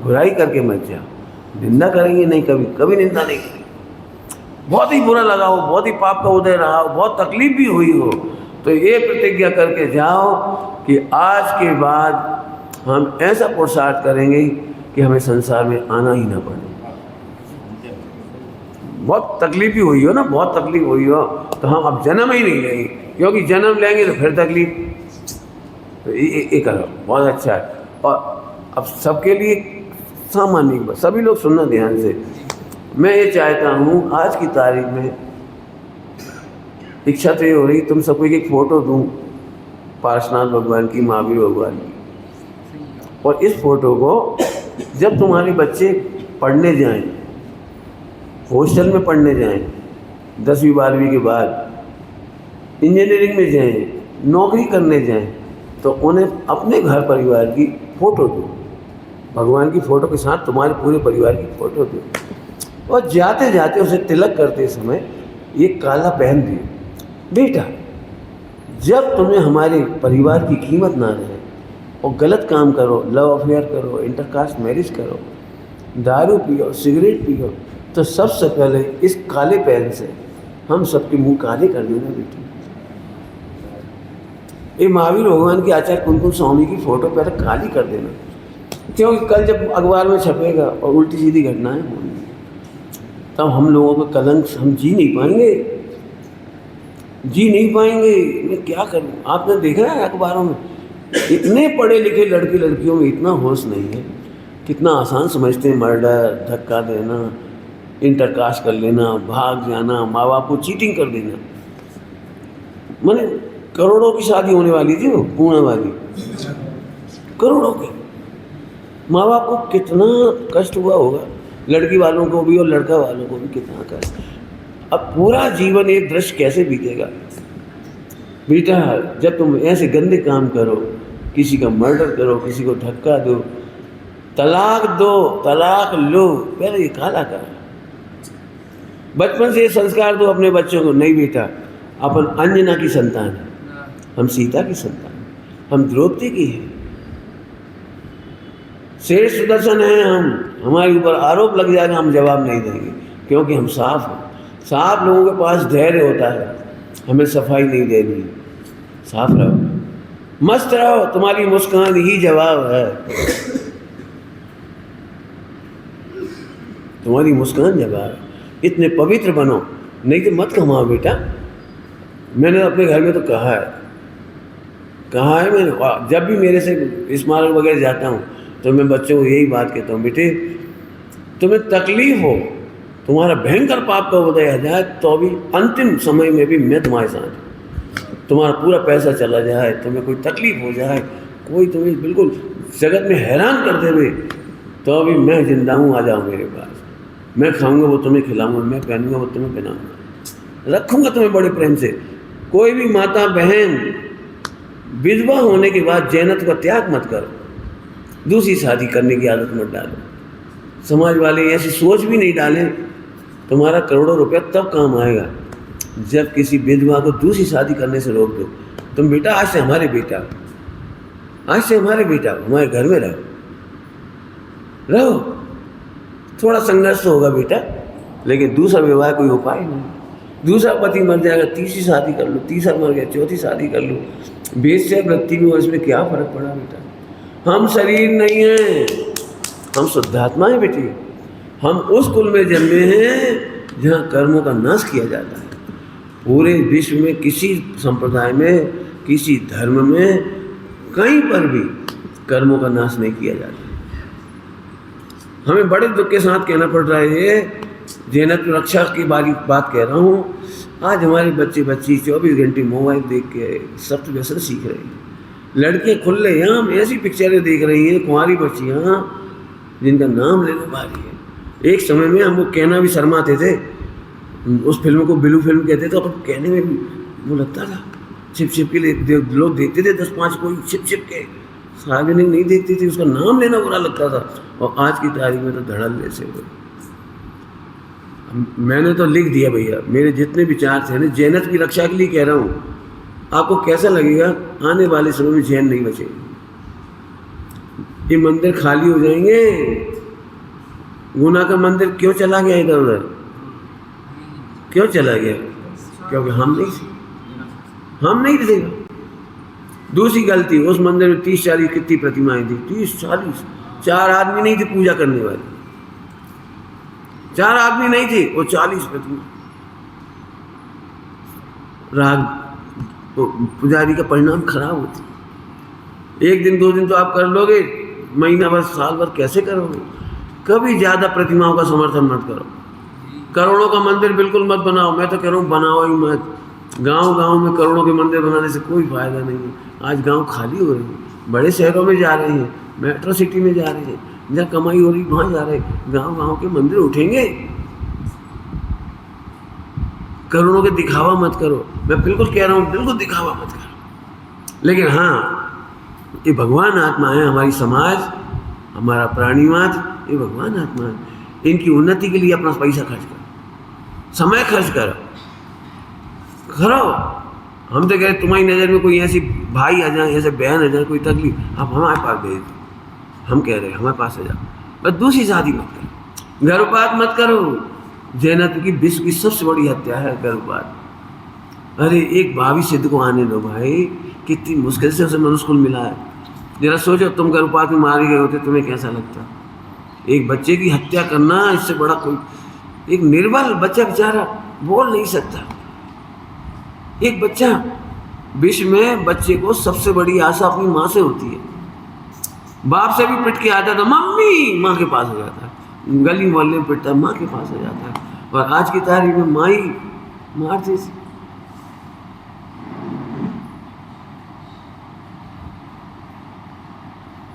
बुराई करके मत जाओ। निंदा करेंगे नहीं, कभी कभी निंदा नहीं करेंगे। बहुत ही बुरा लगा हो, बहुत ही पाप का उदय रहा हो, बहुत तकलीफ भी हुई हो, तो ये प्रतिज्ञा करके जाओ कि आज के बाद हम ऐसा पुरुषार्थ करेंगे कि हमें संसार में आना ही ना पड़े। बहुत तकलीफ भी हुई हो ना, बहुत तकलीफ हुई हो, तो हम अब जन्म ही नहीं लेंगे, क्योंकि जन्म लेंगे तो फिर तकलीफ। तो ये करो बहुत अच्छा है। और अब सबके लिए सामान्य बात, सभी लोग सुनना ध्यान से। मैं ये चाहता हूँ आज की तारीख में इच्छा तो ये हो रही तुम सबको एक फ़ोटो दूँ पार्शनाथ भगवान की, महावीर भगवान की, और इस फोटो को जब तुम्हारे बच्चे पढ़ने जाएं, हॉस्टल में पढ़ने जाएं, 10वीं 12वीं के बाद इंजीनियरिंग में जाएं, नौकरी करने जाएं, तो उन्हें अपने घर परिवार की फ़ोटो दो, भगवान की फ़ोटो के साथ तुम्हारे पूरे परिवार की फ़ोटो दो, और जाते जाते उसे तिलक करते समय ये काला पहन दिए। बेटा, जब तुम्हें हमारे परिवार की कीमत ना रहे और गलत काम करो, लव अफेयर करो, इंटरकास्ट मैरिज करो, दारू पियो, सिगरेट पियो, तो सबसे पहले इस काले पेन से हम सबके मुंह काले कर देना बेटी। ये महावीर भगवान की आचार्य कुमकुम स्वामी की फ़ोटो पहले काली कर देना, क्योंकि कल जब अखबार में छपेगा और उल्टी सीधी घटनाएं होंगी, तब हम लोगों को कलंक हम जी नहीं पाएंगे। मैं क्या करूं? आपने देखा है अखबारों में इतने पढ़े लिखे लड़के लड़कियों में इतना होश नहीं है, कितना आसान समझते हैं मर्डर, धक्का देना, इंटरकास्ट कर लेना, भाग जाना, माँ बाप को चीटिंग कर देना। मैंने करोड़ों की शादी होने वाली थी, वो पूर्ण वाली, करोड़ों की, माँ बाप को कितना कष्ट हुआ होगा, लड़की वालों को भी और लड़का वालों को भी कितना कष्ट। अब पूरा जीवन एक दृश्य कैसे बीतेगा? बेटा, जब तुम ऐसे गंदे काम करो, किसी का मर्डर करो, किसी को धक्का दो, तलाक दो, तलाक लो, पहले ये काला करो। बचपन से ये संस्कार दो अपने बच्चों को, नहीं बेटा अपन अंजना की संतान है, हम सीता की संतान, हम द्रौपदी की है, शेष सुदर्शन है हम, हमारे ऊपर आरोप लग जाएगा हम जवाब नहीं देंगे, क्योंकि हम साफ हैं। साफ लोगों के पास धैर्य होता है, हमें सफाई नहीं देनी, साफ रहो, मस्त रहो, तुम्हारी मुस्कान ही जवाब है, तुम्हारी मुस्कान जवाब है। इतने पवित्र बनो, नहीं तो मत कमाओ बेटा। मैंने अपने घर में तो कहा है मैंने, जब भी मेरे से स्मारक वगैरह जाता हूँ तो मैं बच्चों को यही बात कहता हूँ, बेटे तुम्हें तकलीफ हो, तुम्हारा भयंकर पाप का उदय आ जाए, तो भी अंतिम समय में भी मैं तुम्हारे साथ, तुम्हारा पूरा पैसा चला जाए, तुम्हें कोई तकलीफ हो जाए, कोई तुम्हें बिल्कुल जगत में हैरान कर देवे, तो भी मैं जिंदा हूँ, आ जाओ मेरे पास, मैं खाऊंगा वो तुम्हें खिलाऊंगा, मैं पहनूंगा वो तुम्हें पहनाऊंगा, रखूंगा तुम्हें बड़े प्रेम से। कोई भी माता बहन विधवा होने के बाद जैनत्व का त्याग मत करो, दूसरी शादी करने की आदत मत डालो। समाज वाले ऐसी सोच भी नहीं डालें, तुम्हारा करोड़ों रुपया तब काम आएगा जब किसी विधवा को दूसरी शादी करने से रोक दो। तुम बेटा आज से हमारे बेटा, हमारे घर में रहो। थोड़ा संघर्ष तो होगा बेटा, लेकिन दूसरा विवाह कोई उपाय नहीं। दूसरा पति मर जाएगा, तीसरी शादी कर लो, तीसरा मर गया, चौथी शादी कर लो, 20 से 30 में इसमें क्या फर्क पड़ा बेटा? हम शरीर नहीं हैं, हम शुद्धात्मा हैं बेटी। हम उस कुल में जन्मे हैं जहाँ कर्मों का नाश किया जाता है। पूरे विश्व में किसी संप्रदाय में, किसी धर्म में, कहीं पर भी कर्मों का नाश नहीं किया जाता। हमें बड़े दुख के साथ कहना पड़ रहा है, ये जैनत्व रक्षा की बात कह रहा हूँ। आज हमारे बच्चे 24 घंटे मोबाइल देख के सप्त व्यसन सीख रहे हैं। लड़कियाँ खुलेआम ऐसी पिक्चरें देख रही हैं, कुंवारी बच्चियाँ जिनका नाम लेना भारी है। एक समय में हमको कहना भी शर्माते थे, उस फिल्म को ब्लू फिल्म कहते थे, अपन कहने में भी वो लगता था, छिप के लिए लोग देखते थे 10-5 कोई छिप के, सार्वजनिक नहीं देखती थी, उसका नाम लेना बुरा लगता था। और आज की तारीख में तो धड़ल्ले से हुए। मैंने तो लिख दिया भैया, मेरे जितने विचार थे ना, जैनत्व की रक्षा के लिए कह रहा हूँ। आपको कैसा लगेगा? आने वाले समय में जैन नहीं बचेंगे, ये मंदिर खाली हो जाएंगे। गुना का मंदिर क्यों चला गया इधर उधर? क्यों चला गया? क्योंकि हम नहीं थे। दूसरी गलती, उस मंदिर में 30-40 कितनी प्रतिमाएं थी, 30-40, 4 आदमी नहीं थे पूजा करने वाले, 4 आदमी नहीं थे, वो 40 प्रतिमा। राग तो पुजारी का परिणाम खराब होता। 1 दिन 2 दिन तो आप कर लोगे, महीना भर साल भर कैसे करोगे? कभी ज़्यादा प्रतिमाओं का समर्थन मत करो। करोड़ों का मंदिर बिल्कुल मत बनाओ, मैं तो कह रहा हूँ बनाओ ही मत। गांव में करोड़ों के मंदिर बनाने से कोई फायदा नहीं है। आज गांव खाली हो रहे हैं, बड़े शहरों में जा रहे हैं, मेट्रो सिटी में जा रहे हैं, जहाँ कमाई हो रही वहाँ जा रहे हैं। गांव के मंदिर उठेंगे? करोड़ों के दिखावा मत करो, मैं बिल्कुल कह रहा हूँ, बिल्कुल दिखावा मत करो। लेकिन हाँ, ये भगवान आत्मा है, हमारी समाज, हमारा प्राणीवाद, ये भगवान आत्मा है। इनकी उन्नति के लिए अपना पैसा खर्च करो, समय खर्च करो। हम तो कह रहे तुम्हारी नज़र में कोई ऐसी भाई आ जाए, ऐसे बहन आ जाए, कोई तकलीफ, आप हमारे पास भेज दो। हम कह रहे हैं हमारे पास आ जाओ, बस दूसरी शादी मत करो, गर्भपात मत करो। जैनत्व की विश्व की सबसे बड़ी हत्या है गर्भपात। अरे एक भावी सिद्ध को आने दो भाई, कितनी मुश्किल से उसे मनुष्य कुल मिला है। जरा सोचो, तुम गर्भपात में मारे गए होते, तुम्हें कैसा लगता? एक बच्चे की हत्या करना, इससे बड़ा कोई, एक निर्बल बच्चा बेचारा बोल नहीं सकता। एक बच्चा, विश्व में बच्चे को सबसे बड़ी आशा अपनी माँ से होती है। बाप से भी पिट के आता था, मम्मी, माँ के पास हो जाता है। गली मोहल्ले में पिटता, माँ के पास हो जाता है। और आज की तारीख में माँ ही मारती थी।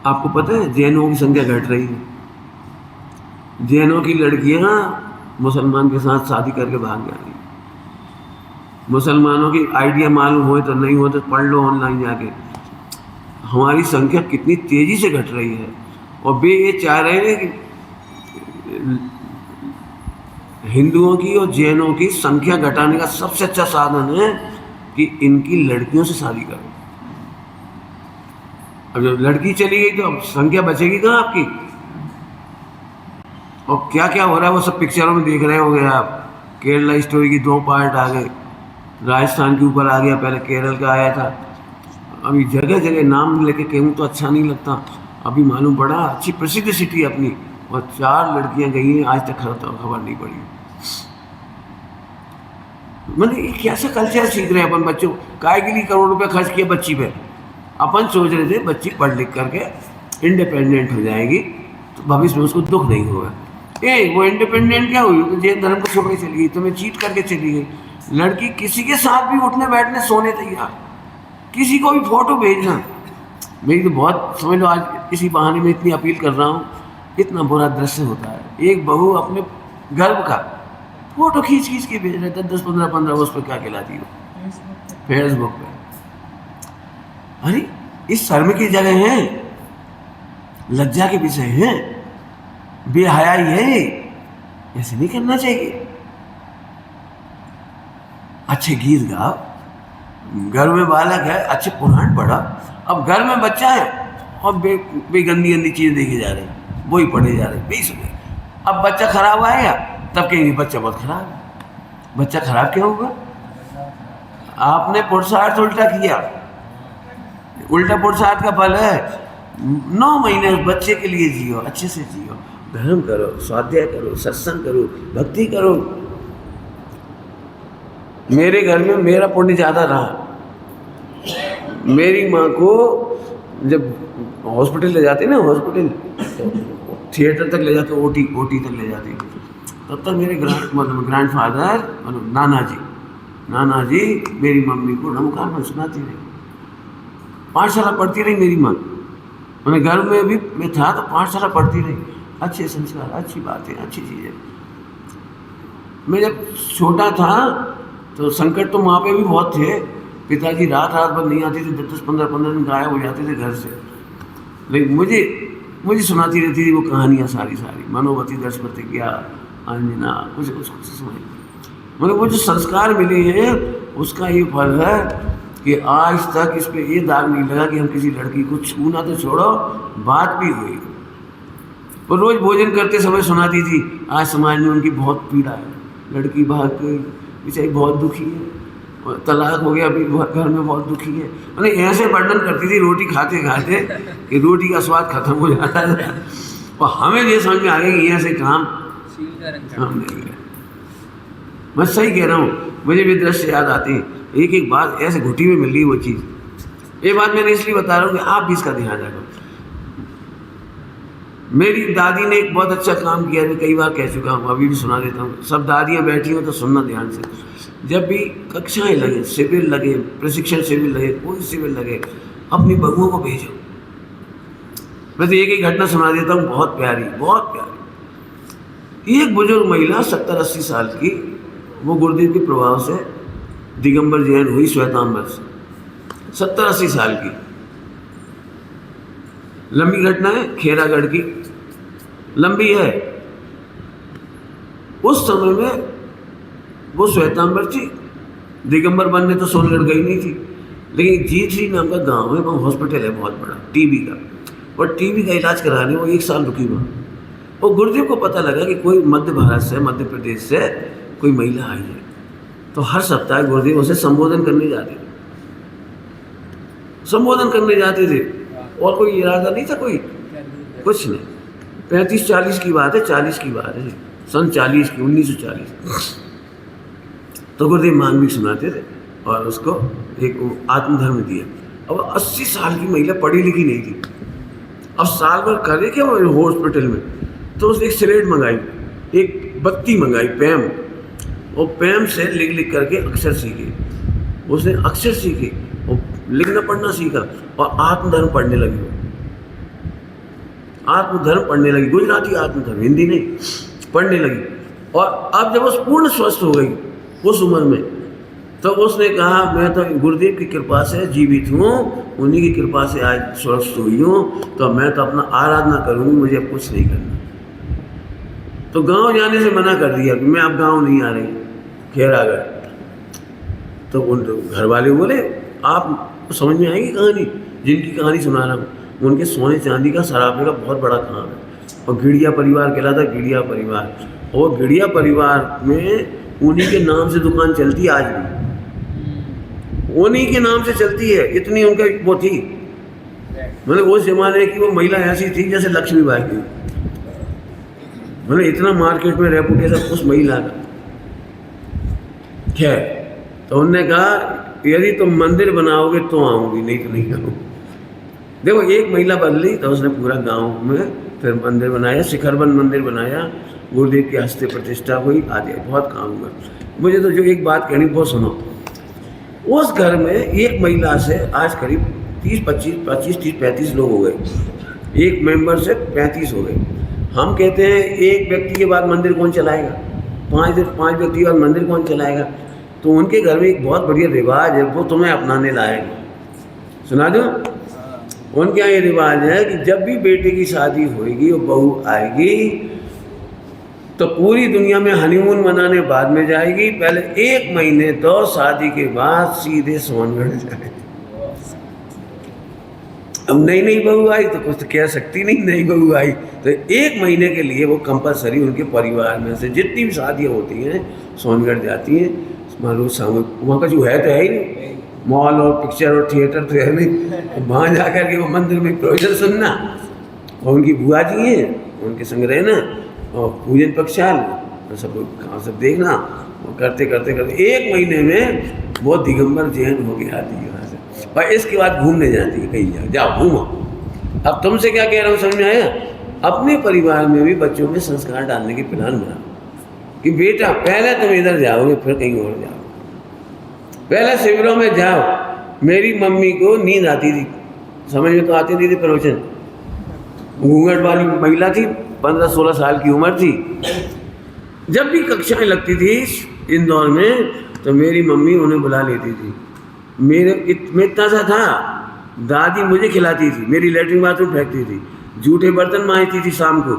आपको पता है जैनों की संख्या घट रही है। जैनों की लड़कियां मुसलमान के साथ शादी करके भाग जा रही। मुसलमानों की आइडिया मालूम हो तो नहीं हो तो पढ़ लो ऑनलाइन जाके। हमारी संख्या कितनी तेजी से घट रही है, और वे ये चाह रहे हैं कि हिंदुओं की और जैनों की संख्या घटाने का सबसे अच्छा साधन है कि इनकी लड़कियों से शादी करो। अब जब लड़की चली गई तो अब संख्या बचेगी कहाँ आपकी? और क्या क्या हो रहा है वो सब पिक्चरों में देख रहे होंगे आप। केरला स्टोरी की 2 पार्ट आ गए, राजस्थान के ऊपर आ गया, पहले केरल का आया था। अभी जगह जगह नाम लेके कहूँ तो अच्छा नहीं लगता। अभी मालूम पड़ा, अच्छी प्रसिद्ध सिटी अपनी, और 4 लड़कियां गई हैं, आज तक खबर नहीं पड़ी। मतलब ये कैसा कल्चर सीख रहे हैं अपन बच्चों? काय के लिए करोड़ रुपए खर्च किए बच्ची पे? अपन सोच रहे थे बच्ची पढ़ लिख करके इंडिपेंडेंट हो जाएगी तो भविष्य में उसको दुख नहीं होगा। वो इंडिपेंडेंट क्या हुई? तो जैन धर्म को छोड़ के चली गई, तुम्हें चीट करके चली गई। लड़की किसी के साथ भी उठने बैठने सोने तैयार, किसी को भी फोटो भेजना। मेरी तो बहुत, समझ लो आज इसी बहाने में इतनी अपील कर रहा हूँ, इतना बुरा दृश्य होता है। एक बहू अपने गर्भ का फोटो खींच के भेज रहे थे, 10, 15, 15 उस पर क्या कहलाती हो, फेसबुक पे। अरे इस शर्म की जगह है, लज्जा के विषय है, बेहयाई है, ऐसे नहीं करना चाहिए। अच्छे गीत गाओ, घर में बालक है, अच्छे पुराण पढ़ा। अब घर में बच्चा है और गंदी गंदी चीज़ें देखी जा रही, वही पढ़े जा रहे, बेसुरे। अब बच्चा खराब आएगा तब कहेंगे बच्चा बहुत खराब है। बच्चा खराब क्या होगा? आपने पुरुषार्थ उल्टा किया। उल्टा पुरुषार्थ का फल है 9 महीने उस बच्चे के लिए जियो, अच्छे से जियो, धर्म करो, स्वाध्याय करो, सत्संग करो, भक्ति करो। मेरे घर में मेरा पुण्य ज़्यादा रहा। मेरी माँ को जब हॉस्पिटल ले जाते ना, हॉस्पिटल थिएटर तक ले जाते, ओटी तक ले जाते, तब तक मेरे ग्रैंडफादर नाना जी मेरी मम्मी को नमकार में सुनाती रही। पाठशाला पढ़ती रही मेरी माँ। मैंने घर में भी मैं था तो पाठशाला पढ़ती रही। अच्छे संस्कार, अच्छी बातें, अच्छी चीज़ें। मैं जब छोटा था तो संकट तो माँ पे भी बहुत थे। पिताजी रात भर नहीं आती थी, 10-15 दिन गायब हो जाते थे घर से। लेकिन मुझे सुनाती रहती थी वो कहानियाँ सारी मनोवती, दर्श प्रतिज्ञा, अंजना, कुछ सुनाई। मतलब वो जो संस्कार मिले हैं उसका ये फल है कि आज तक इस पे ये दाग नहीं लगा कि हम किसी लड़की को छूना तो छोड़ो, बात भी हुई। वो रोज भोजन करते समय सुनाती थी, आज समाज में उनकी बहुत पीड़ा है, लड़की भाग गई, बेचारी बहुत दुखी है, और तलाक हो गया, अभी घर में बहुत दुखी है। मतलब ऐसे वर्णन करती थी रोटी खाते खाते कि रोटी का स्वाद खत्म हो जाता है। और हमें ये समझ में आ गया कि ऐसे काम नहीं है। मैं सही कह रहा हूँ, मुझे भी दृश्य याद आती है। एक बात ऐसे घुटी में मिल रही वो चीज़। ये बात मैंने इसलिए बता रहा हूँ कि आप भी इसका ध्यान रखो। मेरी दादी ने एक बहुत अच्छा काम किया, मैं कई बार कह चुका हूँ, अभी भी सुना देता हूँ। सब दादियाँ बैठी हो तो सुनना ध्यान से। जब भी कक्षाएं लगे, शिविर लगे, प्रशिक्षण शिविर लगे, कोई शिविर लगे, अपनी बहुओं को भेजो। मैं तो एक घटना सुना देता हूँ, बहुत प्यारी, बहुत प्यारी। एक बुजुर्ग महिला 70-80 साल की, वो गुरुदेव के प्रभाव से दिगंबर जैन हुई, श्वेतांबर से, 70-80 साल की। लंबी घटना है, खेरागढ़ की, लंबी है। उस समय में वो श्वेतांबर थी, दिगंबर बनने तो सोनगढ़ गई नहीं थी, लेकिन जीथरी नाम का गांव है, वहाँ हॉस्पिटल है बहुत बड़ा टीबी का, और टीबी का इलाज कराने वो 1 साल रुकी वहाँ। और गुरुदेव को पता लगा कि कोई मध्य भारत से, मध्य प्रदेश से कोई महिला आई है, तो हर सप्ताह गुरुदेव उसे संबोधन करने जाते थे। और कोई इरादा नहीं था, कोई कुछ नहीं। 35-40 की बात है, 40 की बात है, सन 40 की, 1940। तो गुरुदेव मांगलिक सुनाते थे और उसको एक आत्मधर्म दिया। अब 80 साल की महिला, पढ़ी लिखी नहीं थी, अब साल भर करे क्या वो हॉस्पिटल में, तो उसने एक स्लेट मंगाई, एक बत्ती मंगाई, पैम, और पैम से लिख लिख करके अक्षर सीखे। उसने अक्षर सीखे और लिखना पढ़ना सीखा और आत्मधर्म पढ़ने लगी। आत्मधर्म पढ़ने लगी, गुजराती आत्मधर्म, हिंदी नहीं, पढ़ने लगी। और अब जब वो पूर्ण स्वस्थ हो गई उस उम्र में, तो उसने कहा मैं तो गुरुदेव की कृपा से जीवित हूँ, उन्हीं की कृपा से आज स्वस्थ हुई हूँ, तो मैं तो अपना आराधना करूँगी, मुझे अब कुछ नहीं करना। तो गांव जाने से मना कर दिया कि मैं अब गांव नहीं आ रही, खेरागढ़। तो उन घर वाले बोले आप समझ में आएगी कहानी, जिनकी कहानी सुना रहा हूँ, उनके सोने चांदी का सराफे का बहुत बड़ा काम है, और गिड़िया परिवार कहलाता, गिड़िया परिवार। और गिड़िया परिवार में उन्हीं के नाम से दुकान चलती है आज भी, उन्हीं के नाम से चलती है, इतनी उनका वो थी। मतलब वो जमाने की वो महिला ऐसी थी जैसे लक्ष्मीबाई की, मतलब इतना मार्केट में रेपुटेशन उस महिला का। खैर, तो उन्होंने कहा यदि तुम मंदिर बनाओगे तो आऊँगी, नहीं तो नहीं आऊँगी। देखो, एक महिला बदली तो उसने पूरा गांव में फिर मंदिर बनाया, शिखरबंद मंदिर बनाया, गुरुदेव के हस्ते प्रतिष्ठा हुई, आदि बहुत काम हुआ। मुझे तो जो एक बात कहनी, वो सुनो। उस घर में एक महिला से आज करीब 30-35 लोग हो गए, एक मेंबर से 35 हो गए। हम कहते हैं एक व्यक्ति के बाद मंदिर कौन चलाएगा, 5 व्यक्ति के बाद मंदिर कौन चलाएगा। तो उनके घर में एक बहुत बढ़िया रिवाज है, वो तुम्हें अपनाने लायक। सुना दो, उनके यहाँ ये रिवाज है कि जब भी बेटे की शादी होगी और बहू आएगी तो पूरी दुनिया में हनीमून मनाने बाद में जाएगी, पहले 1 महीने तो शादी के बाद सीधे सोनगढ़ जाएगी। अब नई बहू आई तो कुछ तो कह सकती नहीं, नई बहू आई तो 1 महीने के लिए वो कंपलसरी उनके परिवार में से जितनी भी शादियाँ होती हैं सोनगढ़ जाती हैं। मान वहाँ का जो है तो है ही नहीं, मॉल और पिक्चर और थिएटर तो है नहीं, वहाँ जा कर के वो मंदिर में प्रवचन सुनना और उनकी बुआ जी हैं उनके संग रहना और पूजन पक्षाल और सब देखना, वो करते 1 महीने में वो दिगंबर जैन हो गया आती है वहाँ से। और इसके बाद घूमने जाती है, कहीं जाओ घूमो। अब तुमसे क्या कह रहा हूँ, समझ में आया? अपने परिवार में भी बच्चों में संस्कार डालने की प्लान बनाओ कि बेटा पहले तुम इधर जाओगे फिर कहीं और जाओ, पहले शिविरों में जाओ। मेरी मम्मी को नींद आती थी, समझ में तो आती नहीं थी प्रवचन, घूंघट वाली महिला थी, 15-16 साल की उम्र थी। जब भी कक्षाएं लगती थी इंदौर में तो मेरी मम्मी उन्हें बुला लेती थी। मैं इतना सा था, दादी मुझे खिलाती थी, मेरी लेटरिन बाथरूम फेंकती थी, जूठे बर्तन मांजती थी शाम को।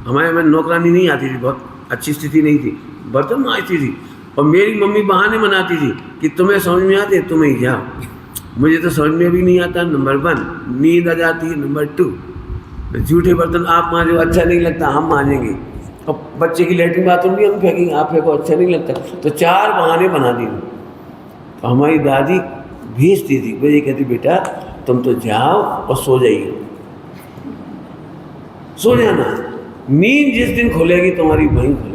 हमारे में नौकरानी नहीं आती थी, बहुत अच्छी स्थिति नहीं थी, बर्तन मांजती थी। और मेरी मम्मी बहाने बनाती थी कि तुम्हें समझ में आते तुम ही जाओ। मुझे तो समझ में भी नहीं आता, नंबर 1 नींद आ जाती है, नंबर 2 जूठे बर्तन आप मांजो, अच्छा नहीं लगता, हम मांजेंगे। और बच्चे की लेटरिन बाथरूम भी हम फेंकेंगे, आप फेंको, अच्छा नहीं लगता। तो 4 बहाने बना दिए। तो हमारी दादी भेजती थी, वो ये कहती बेटा तुम तो जाओ और सो जाइए, सो जाना, नींद जिस दिन खुलेगी तुम्हारी वहीं खुलेगी।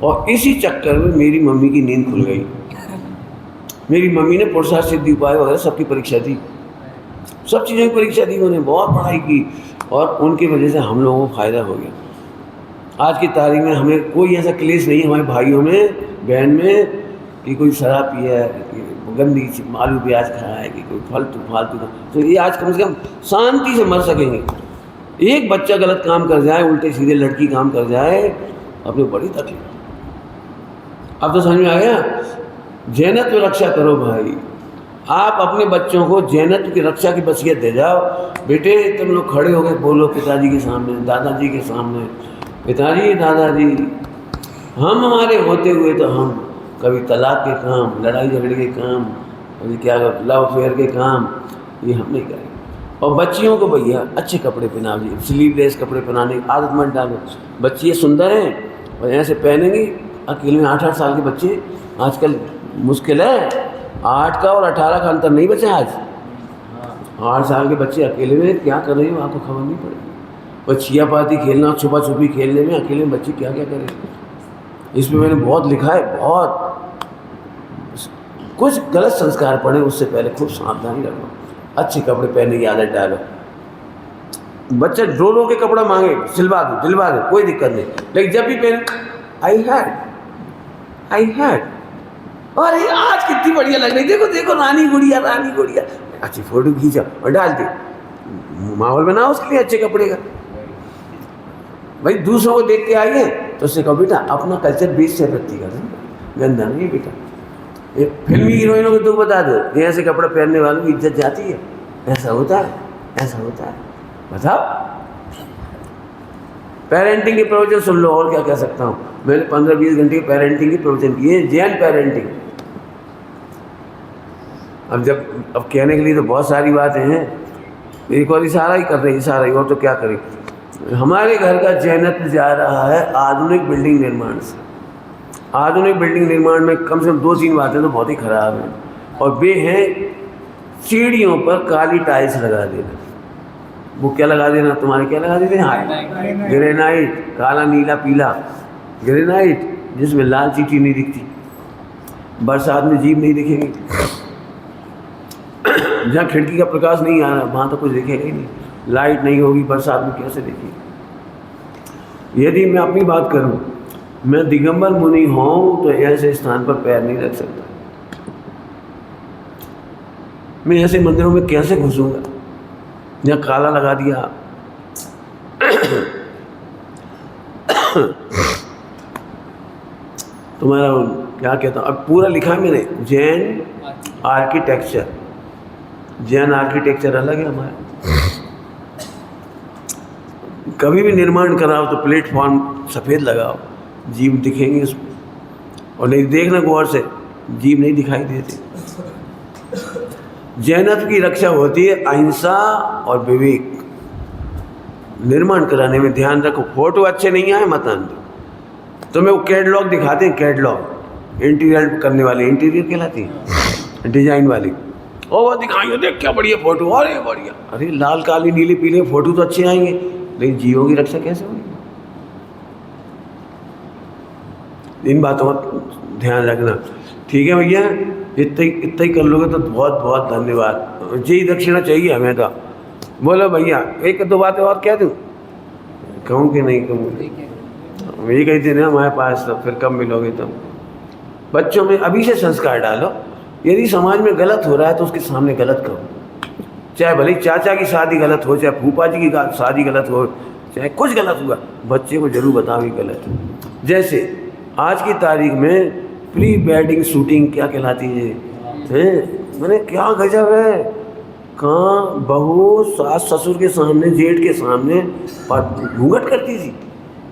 और इसी चक्कर में मेरी मम्मी की नींद खुल गई। मेरी मम्मी ने पुरुषार्थ सिद्धि उपाय वगैरह सबकी परीक्षा दी, सब चीज़ों की परीक्षा दी, उन्होंने बहुत पढ़ाई की और उनकी वजह से हम लोगों को फ़ायदा हो गया। आज की तारीख में हमें कोई ऐसा क्लेश नहीं हमारे भाइयों में बहन में कि कोई शराब पिया है, कि गंदी आलू प्याज खाया है, कि कोई फालतू का। तो ये आज कम से कम शांति से मर सकेंगे। एक बच्चा गलत काम कर जाए, उल्टे सीधे लड़की काम कर जाए, अपनी बड़ी तकलीफ। अब तो समझ में आ गया। जैनत्व रक्षा करो भाई। आप अपने बच्चों को जैनत्व की रक्षा की वसीयत दे जाओ। बेटे तुम लोग खड़े हो गए, बोलो पिताजी के सामने, दादाजी के सामने, पिताजी दादाजी, हम हमारे होते हुए तो हम कभी तलाक के काम, लड़ाई झगड़े के काम, कभी क्या लव अफेयर के काम, ये हम नहीं करेंगे। और बच्चियों को भैया अच्छे कपड़े पहना दीजिए, स्लीवलेस कपड़े पहनाने की आदत मत डालो। बच्ची ये सुंदर हैं और ऐसे पहनेंगी। अकेले में 8-8 साल के बच्चे आजकल मुश्किल है। 8 का और 18 का अंतर नहीं बचे आज। 8 साल के बच्चे अकेले में क्या कर रहे हो आपको खबर नहीं पड़ेगी। और छिया पाती खेलना, छुपा छुपी खेलने में अकेले में बच्चे क्या क्या करें। इसमें मैंने बहुत लिखा है, बहुत कुछ गलत संस्कार पड़े उससे पहले खूब सावधानी रखो। अच्छे कपड़े पहनने की आदत डालो। बच्चा रो के कपड़ा मांगे, सिलवा दो, कोई दिक्कत नहीं। लेकिन जब भी पहने आई हैड अरे आज कितनी बढ़िया लग रही, देखो रानी गुड़िया। अच्छी फोटो खींचा और डाल दी। माहौल बनाओ उसके लिए अच्छे कपड़े का। भाई दूसरों को देख के आइए तो उससे कहो बेटा अपना कल्चर 20 से प्रति कर, गंदा नहीं बेटा। एक फिल्मी हीरोइनों को दुख बता दो, ये ऐसे कपड़े पहनने वालों की इज्जत जाती है। ऐसा होता है बताओ। पेरेंटिंग के प्रवचन सुन लो, और क्या कह सकता हूँ। मैंने 15-20 घंटे की पेरेंटिंग के प्रवचन किए, जैन पेरेंटिंग। अब कहने के लिए तो बहुत सारी बातें हैं। एक और इशारा ही कर रहे, इशारा ही, और तो क्या करें। हमारे घर का जैनत्व जा रहा है आधुनिक बिल्डिंग निर्माण से। आधुनिक बिल्डिंग निर्माण में कम से कम 2-3 बातें तो बहुत ही ख़राब हैं, और वे हैं सीढ़ियों पर काली टाइल्स लगा देना। वो क्या लगा देना, तुम्हारे क्या लगा देते हैं, ग्रेनाइट, काला नीला पीला ग्रेनाइट, जिसमें लाल चींटी नहीं दिखती, बरसात में जीभ नहीं दिखेगी। जहाँ खिड़की का प्रकाश नहीं आ रहा वहाँ तो कुछ दिखेगा ही नहीं। लाइट नहीं होगी बरसात में, कैसे देखिए। यदि मैं अपनी बात करूं, मैं दिगंबर मुनि हूं तो ऐसे स्थान पर पैर नहीं रख सकता। मैं ऐसे मंदिरों में कैसे घुसूंगा जहाँ काला लगा दिया। तुम्हारा क्या कहता हूँ, अब पूरा लिखा मैंने, जैन आर्किटेक्चर। जैन आर्किटेक्चर अलग है हमारा। कभी भी निर्माण कराओ तो प्लेटफॉर्म सफ़ेद लगाओ, जीव दिखेंगे उसमें। और नहीं देखना गौर से, जीव नहीं दिखाई देते। जैनत्व की रक्षा होती है अहिंसा और विवेक। निर्माण कराने में ध्यान रखो, फोटो अच्छे नहीं आए मत आने दो। तो मैं वो कैटलॉग दिखाते हैं, कैटलॉग इंटीरियर करने वाले, इंटीरियर कहलाती है डिजाइन वाली। और वो दिखाएंगे, देख क्या बढ़िया फोटो, अरे बढ़िया। अरे लाल काली नीले पीले फोटो तो अच्छे आएंगे, लेकिन जीवों की रक्षा कैसे होगी। इन बातों का ध्यान रखना। ठीक है भैया, इतना ही कर लोगे तो बहुत बहुत धन्यवाद। जी दक्षिणा चाहिए हमें तो। बोलो भैया, 1-2 बातें और क्या दूँ, कहूँ कि नहीं कहूँ। यही कही थी ना हमारे पास, तो फिर कब मिलोगे तुम। बच्चों में अभी से संस्कार डालो। यदि समाज में गलत हो रहा है तो उसके सामने गलत कहो। चाहे भले चाचा की शादी गलत हो, चाहे फूफा जी की शादी गलत हो, चाहे कुछ गलत हुआ, बच्चे को जरूर बताओ कि गलत है। जैसे आज की तारीख में प्री वेडिंग शूटिंग क्या कहलाती है, मैंने क्या गजब है। कहाँ बहू सास ससुर के सामने, जेठ के सामने घूंघट करती थी।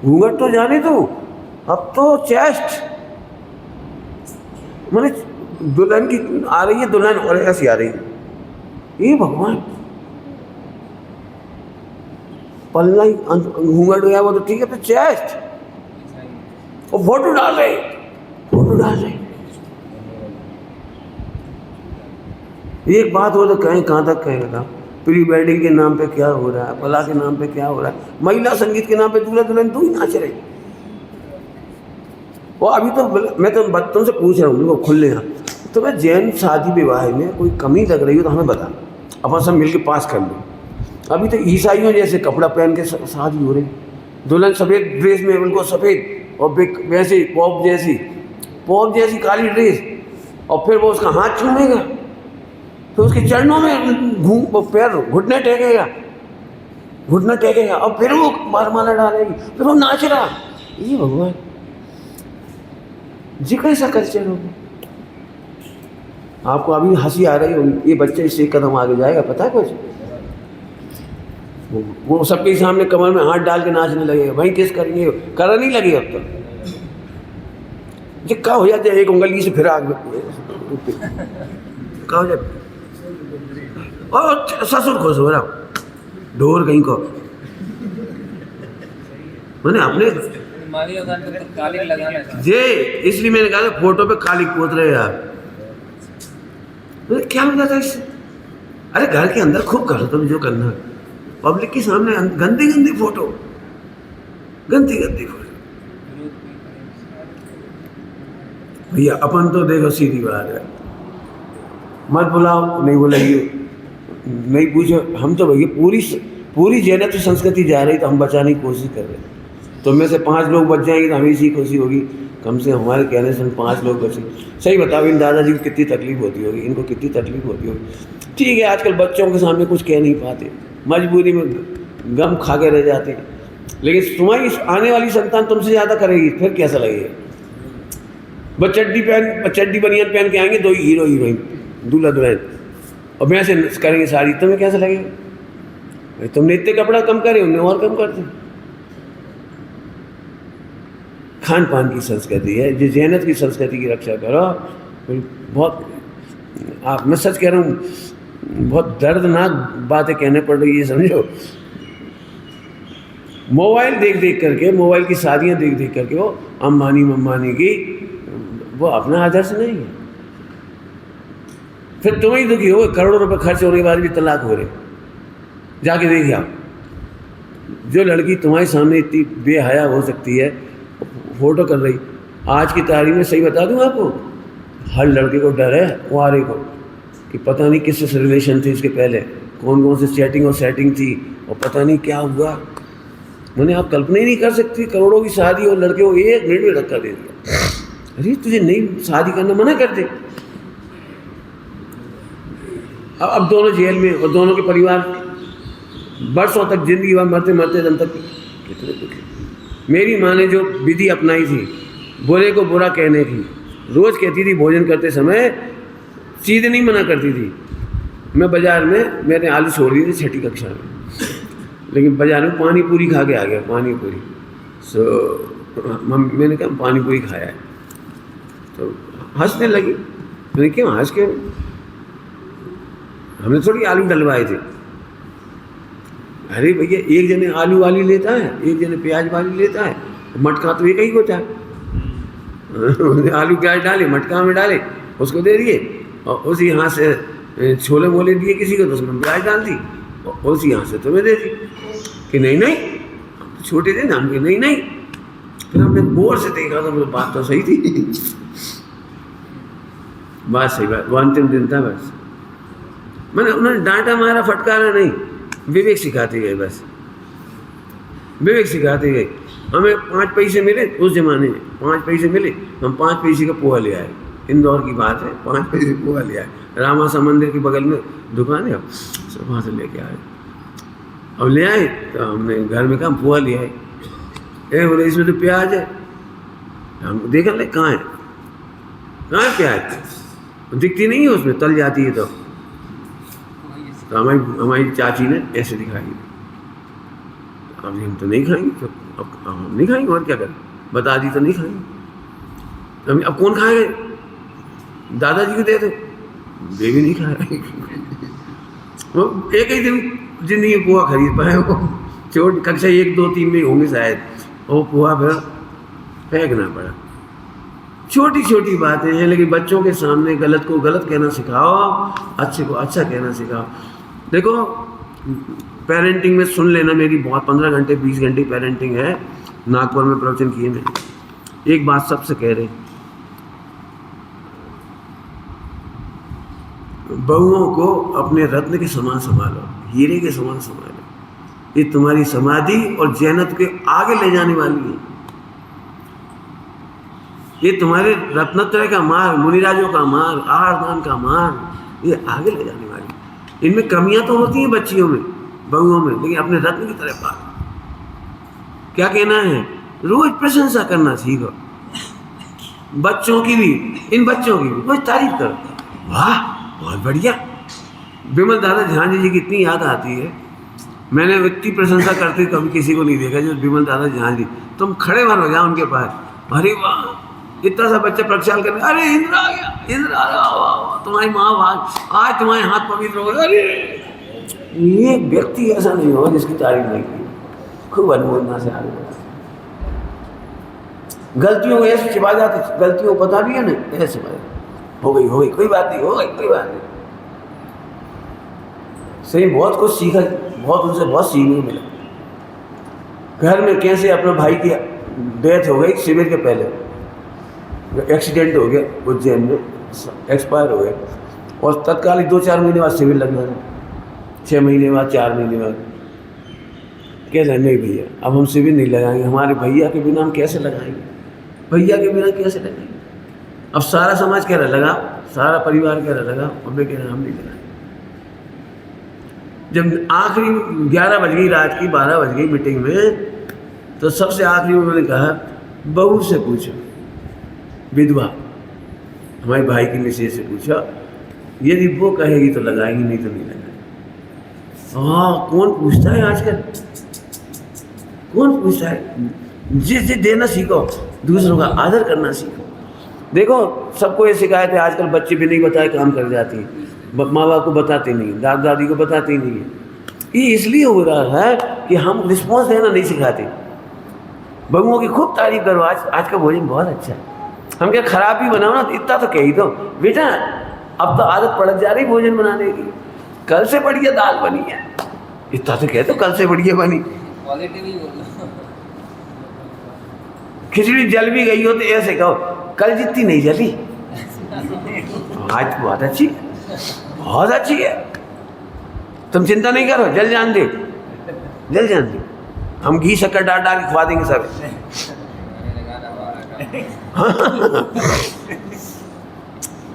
घूंघट तो जाने दो, अब तो चेस्ट, मैंने दुल्हन की आ रही है, दुल्हन और ऐसी आ रही है। ये भगवान, पल्ला ही घूंघट गया वो तो ठीक है, तो चेस्ट और फोटो डाल रहे। एक बात हो तो कहें, कहाँ तक कहेगा। प्री वेडिंग के नाम पे क्या हो रहा है, पला के नाम पे क्या हो रहा है, महिला संगीत के नाम पे दूल्हा दुल्हन तू ही नाच रहे। वो अभी तो मैं तो बच्चों से पूछ रहा हूँ खुले यहाँ, तो मैं जैन शादी विवाह में कोई कमी लग रही हो तो हमें बता, अपन सब मिलके पास कर लो। अभी तो ईसाइयों जैसे कपड़ा पहन के शादी हो रही, दुल्हन सफ़ेद ड्रेस में, बिल्कुल सफ़ेद, और वैसे पॉप जैसी काली ड्रेस, और फिर वो उसका हाथ चूमेगा, फिर उसके चरणों में पैर घुटना टेकेगा, और फिर वो माला डालेगी, फिर वो नाच रहा। ये भगवान जी कैसा कल्चर होगा? आपको अभी हंसी आ रही होगी, ये बच्चा इससे एक कदम आगे जाएगा, पता है कुछ? वो सबके सामने कमर में हाथ डाल के नाचने लगेगा, भाई किस करेंगे, करा नहीं लगे अब तक क्या हो जाता है, एक उंगली से फिर आगे क्या हो जाता, और ससुर खुश हो रहा, ढोर कहीं को, मैंने अपने कालिक लगाना जे, इसलिए मैंने कहा फोटो पे कालिक पोत रहे यार, क्या हो जाता है इससे? अरे घर के अंदर खूब करो तुम जो करना है, पब्लिक के सामने गंदी फोटो, भैया अपन तो देखो सीधी बात है, मत बुलाओ, नहीं बुलाइए, नहीं पूछो, हम तो भैया पूरी जैनत संस्कृति जा रही, तो हम बचाने की कोशिश कर रहे हैं। तो में से 5 लोग बच जाएंगे तो हमें इसी खुशी होगी, कम से हमारे कहने से 5 लोग बचे। सही बताओ, इन दादाजी को कितनी तकलीफ होती होगी, इनको कितनी तकलीफ होती होगी। ठीक है, आजकल बच्चों के सामने कुछ कह नहीं पाते, मजबूरी में गम खा के रह जाते हैं, लेकिन तुम्हारी आने वाली संतान तुमसे ज़्यादा करेगी, फिर कैसा लगेगा? बस चड्डी बनियान पहन के आएंगे 2 हीरो हीरोइन, दूल्हा दुल्हन, और वैसे करेंगे साड़ी, तुम्हें कैसा लगेगा? तुमने इतने कपड़ा कम करे, उन्हें और कम करते। खान पान की संस्कृति है, जो जैनत की संस्कृति की रक्षा करो। बहुत मैं सच कह रहा हूँ, बहुत दर्दनाक बातें कहने पड़ रही है, समझो। मोबाइल देख करके, मोबाइल की शादियाँ देख करके वो अम्बानी की, वो अपना आदर्श नहीं है। फिर तुम ही दुखी हो, करोड़ों रुपए खर्च होने के बाद भी तलाक हो रहे। जाके देखिए आप, जो लड़की तुम्हारे सामने इतनी बेहया हो सकती है, फोटो कर रही, आज की तारीख में सही बता दूं आपको, हर लड़के को डर है कुंवारे को कि पता नहीं किससे रिलेशन थी इसके पहले, कौन से चैटिंग और सेटिंग थी, और पता नहीं क्या हुआ। मैंने आप कल्पना ही नहीं कर सकती, करोड़ों की शादी और लड़के को 1 मिनट में धक्का दे दिया। अरे तुझे नहीं शादी करना मना कर दे। अब दोनों जेल में, और दोनों के परिवार बरसों तक, जिंदगी भर मरते दम तक कितने दुखी। मेरी माँ ने जो विधि अपनाई थी बुरे को बुरा कहने की, रोज़ कहती थी भोजन करते समय, सीधे नहीं मना करती थी। मैं बाज़ार में, मैंने आलू छोड़ दी थी 6ठी कक्षा में, लेकिन बाज़ार में पानी पूरी खा के आ गया, पानी पूरी। मैंने कहा पानी पूरी खाया है, तो हंसने लगी। मैंने क्यों हंस के, हमने थोड़ी आलू डलवाए थे। अरे भैया, एक जने आलू वाली लेता है, एक जने प्याज वाली लेता है, मटका तो एक ही होता है। आलू प्याज डाले, मटका में डाले, उसको दे दिए, और उसी यहाँ से छोले मोले दिए किसी को, तो उसमें प्याज डाल दी, और उसी यहाँ से तुम्हें दे दी कि नहीं छोटे थे ना, हम नहीं। फिर हमने गौर से देखा तो बात तो सही थी। बात सही, बात वो अंतिम दिन था। बस मैंने, उन्होंने डांटा मारा फटकारा नहीं, विवेक सिखाती गई, बस विवेक सिखाती गई। हमें 5 पैसे मिले उस जमाने में, 5 पैसे मिले, हम 5 पैसे का पोहा ले आए। इंदौर की बात है, 5 पैसे पोहा ले आए, रामासा मंदिर के बगल में दुकान है, सब वहाँ से लेके आए। अब ले आए तो हमने घर में कहा पोहा ले आए। बोले इसमें तो प्याज है। हम देखा ले कहाँ है प्याज, दिखती नहीं है उसमें, तल जाती है। तो हमारी चाची ने ऐसे दिखाई, अब हम तो नहीं खाएंगे, तो अब हम नहीं खाएंगे, और क्या करें, बता दी तो नहीं खाएंगे। अब कौन खाएगा? दादाजी को दे दो, वे भी नहीं खाए। वो एक ही दिन जिंदगी में पोहा खरीद पाए, वो छोट कक्षा 1, 2, 3 में होंगे शायद, वो पोहा फिर फेंकना पड़ा। छोटी छोटी बातें हैं, लेकिन बच्चों के सामने गलत को गलत कहना सिखाओ, अच्छे को अच्छा कहना सिखाओ। देखो, पेरेंटिंग में सुन लेना, मेरी बहुत 15 घंटे 20 घंटे पेरेंटिंग है, नागपुर में प्रवचन किए मैंने। एक बात सबसे कह रहे, बहुओं को अपने रत्न के समान संभालो, हीरे के समान संभालो। ये तुम्हारी समाधि और जैनत के आगे ले जाने वाली है। ये तुम्हारे रत्नत्रय का मार्ग, मुनिराजों का मार्ग, आहारदान का मार्ग, ये आगे ले जाने वाली है। इनमें कमियां तो होती हैं बच्चियों में, बहुओं में, लेकिन अपने रत्न की तरह पार। क्या कहना है? रोज प्रशंसा करना सीखो, बच्चों की भी, इन बच्चों की भी रोज तारीफ करो। वाह बहुत बढ़िया। विमल दादा झांझी जी की इतनी याद आती है, मैंने इतनी प्रशंसा करते कभी किसी को नहीं देखा जो विमल दादा झांझी। तुम खड़े भर हो जाओ उनके पास, अरे वाह इतना सा बच्चा प्रक्षाल करने, अरे इंद्र आ गया, इंद्र आ गया, वाह तुम्हारी माँ भाग, आज तुम्हारे हाथ पवित्र हो गए। अरे ये व्यक्ति ऐसा नहीं होगा जिसकी तारीफ नहीं की। खूब अनुमोदना से आगे बढ़ा। गलतियों को ऐसे छिपा जाते, गलतियों को पता भी है ना, ऐसे हो गई कोई बात नहीं, हो गई कोई बात नहीं। सही बहुत कुछ सीखा, बहुत उनसे बहुत सीखने को मिला। घर में कैसे अपने भाई की डेथ हो गई शिविर के पहले, एक्सीडेंट हो गया उज्जैन में, एक्सपायर हो गए, और तत्काल 2-4 महीने बाद शिविर लगना था, 6 महीने बाद, 4 महीने बाद। कहते नहीं भैया अब हम शिविर नहीं लगाएंगे, हमारे भैया के बिना हम कैसे लगाएंगे, भैया के बिना कैसे लगाएंगे। अब सारा समाज कह रहा लगा, सारा परिवार कह रहा लगा, और वे कह रहे हम नहीं लगाएंगे। जब आखिरी 11 बज गई रात की, 12 बज गई मीटिंग में, तो सबसे आखिरी उन्होंने कहा बहू से पूछो, विधवा हमारे भाई की मिसेज से पूछा, यदि वो कहेगी तो लगाएंगी, नहीं तो नहीं लगाएंगे। हाँ कौन पूछता है आजकल, कौन पूछता है? जिस देना सीखो, दूसरों का आदर करना सीखो। देखो सबको ये शिकायत है आजकल, बच्चे भी नहीं बताए काम कर जाती है, माँ बाप को बताते नहीं, दादा दादी को बताते नहीं है। ये इसलिए हो रहा है कि हम रिस्पॉन्स देना नहीं सिखाते। बहुओं की खूब तारीफ करो, आज का भोजन बहुत अच्छा है। हम क्या खराब भी बनाओ ना, इतना तो कह ही दो बेटा, अब तो आदत पड़ जा रही भोजन बनाने की, कल से बढ़िया दाल बनी है, इतना तो कह दो कल से बढ़िया बनी। पॉजिटिव ही बोलो। खिचड़ी जल भी गई हो तो ऐसे कहो कल जितनी नहीं जली, आज बहुत अच्छी है, बहुत अच्छी है, तुम चिंता नहीं करो, जल जान दे, जल जान दे, हम घी शक्कर डाल डाल के खवा देंगे सब।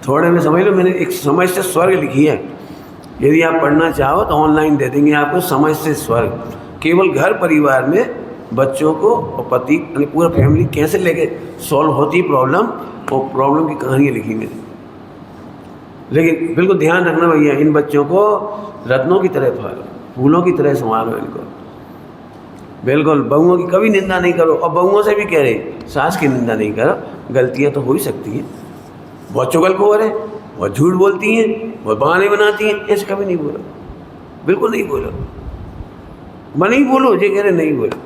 थोड़े में समझ लो, मैंने एक समझ से स्वर्ग लिखी है, यदि आप पढ़ना चाहो तो ऑनलाइन दे देंगे आपको, समझ से स्वर्ग। केवल घर परिवार में बच्चों को और पति यानी पूरा फैमिली कैसे लेके सॉल्व होती प्रॉब्लम, और प्रॉब्लम की कहानियाँ लिखी मैंने। लेकिन बिल्कुल ध्यान रखना भैया, इन बच्चों को रत्नों की तरह पालो, फूलों की तरह संभालो इनको। बिल्कुल बहुओं की कभी निंदा नहीं करो, और बहुओं से भी कह रहे सास की निंदा नहीं करो, गलतियाँ तो हो ही सकती हैं, बहुत चुगलखोर है, बहुत झूठ बोलती हैं, बहुत बहाने बनाती हैं, ऐसे कभी नहीं बोलो, बिल्कुल नहीं बोलो, मैं नहीं बोलो, ये कह रहे नहीं बोलो।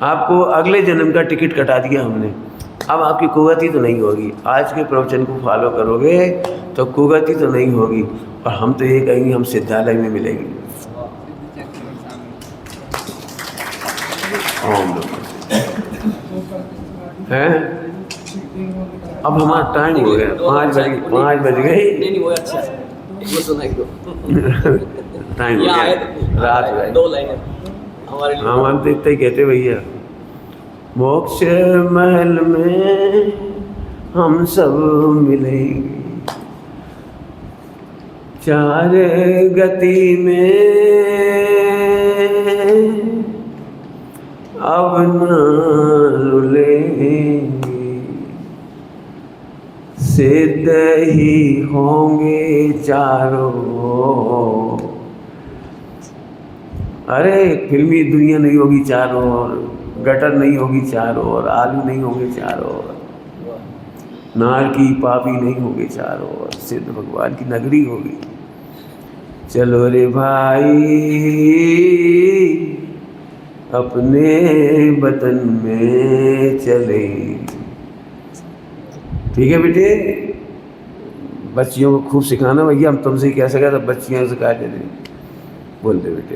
आपको अगले जन्म का टिकट कटा दिया हमने, अब आपकी कुगति तो नहीं होगी, आज के प्रवचन को फॉलो करोगे तो कुगति तो नहीं होगी, और हम तो ये कहेंगे हम सिद्धालय में मिलेंगे। हैं अब हमारा टाइम हो गया, 5 बज गए। नहीं वो अच्छा है, वो सुनाई दो। टाइम हो गया, रात हो गई। 2 लाइनें हमारे लिए। हम तो इतना ही कहते भैया, मोक्ष महल में हम सब मिलेंगे, 4 गति में अब न रुलेंगे, सिद्ध ही होंगे चारों। अरे फिल्मी दुनिया नहीं होगी चारों ओर, गटर नहीं होगी चारों ओर, आलू नहीं होंगे चारों ओर, नार की पापी नहीं होंगे चारों ओर, सिद्ध भगवान की नगरी होगी। चलो रे भाई अपने वतन में चले। ठीक है बेटे, बच्चियों को खूब सिखाना भैया, हम तुमसे ही कह सके तो बच्चियाँ सिखा दे, बोल दे बेटे।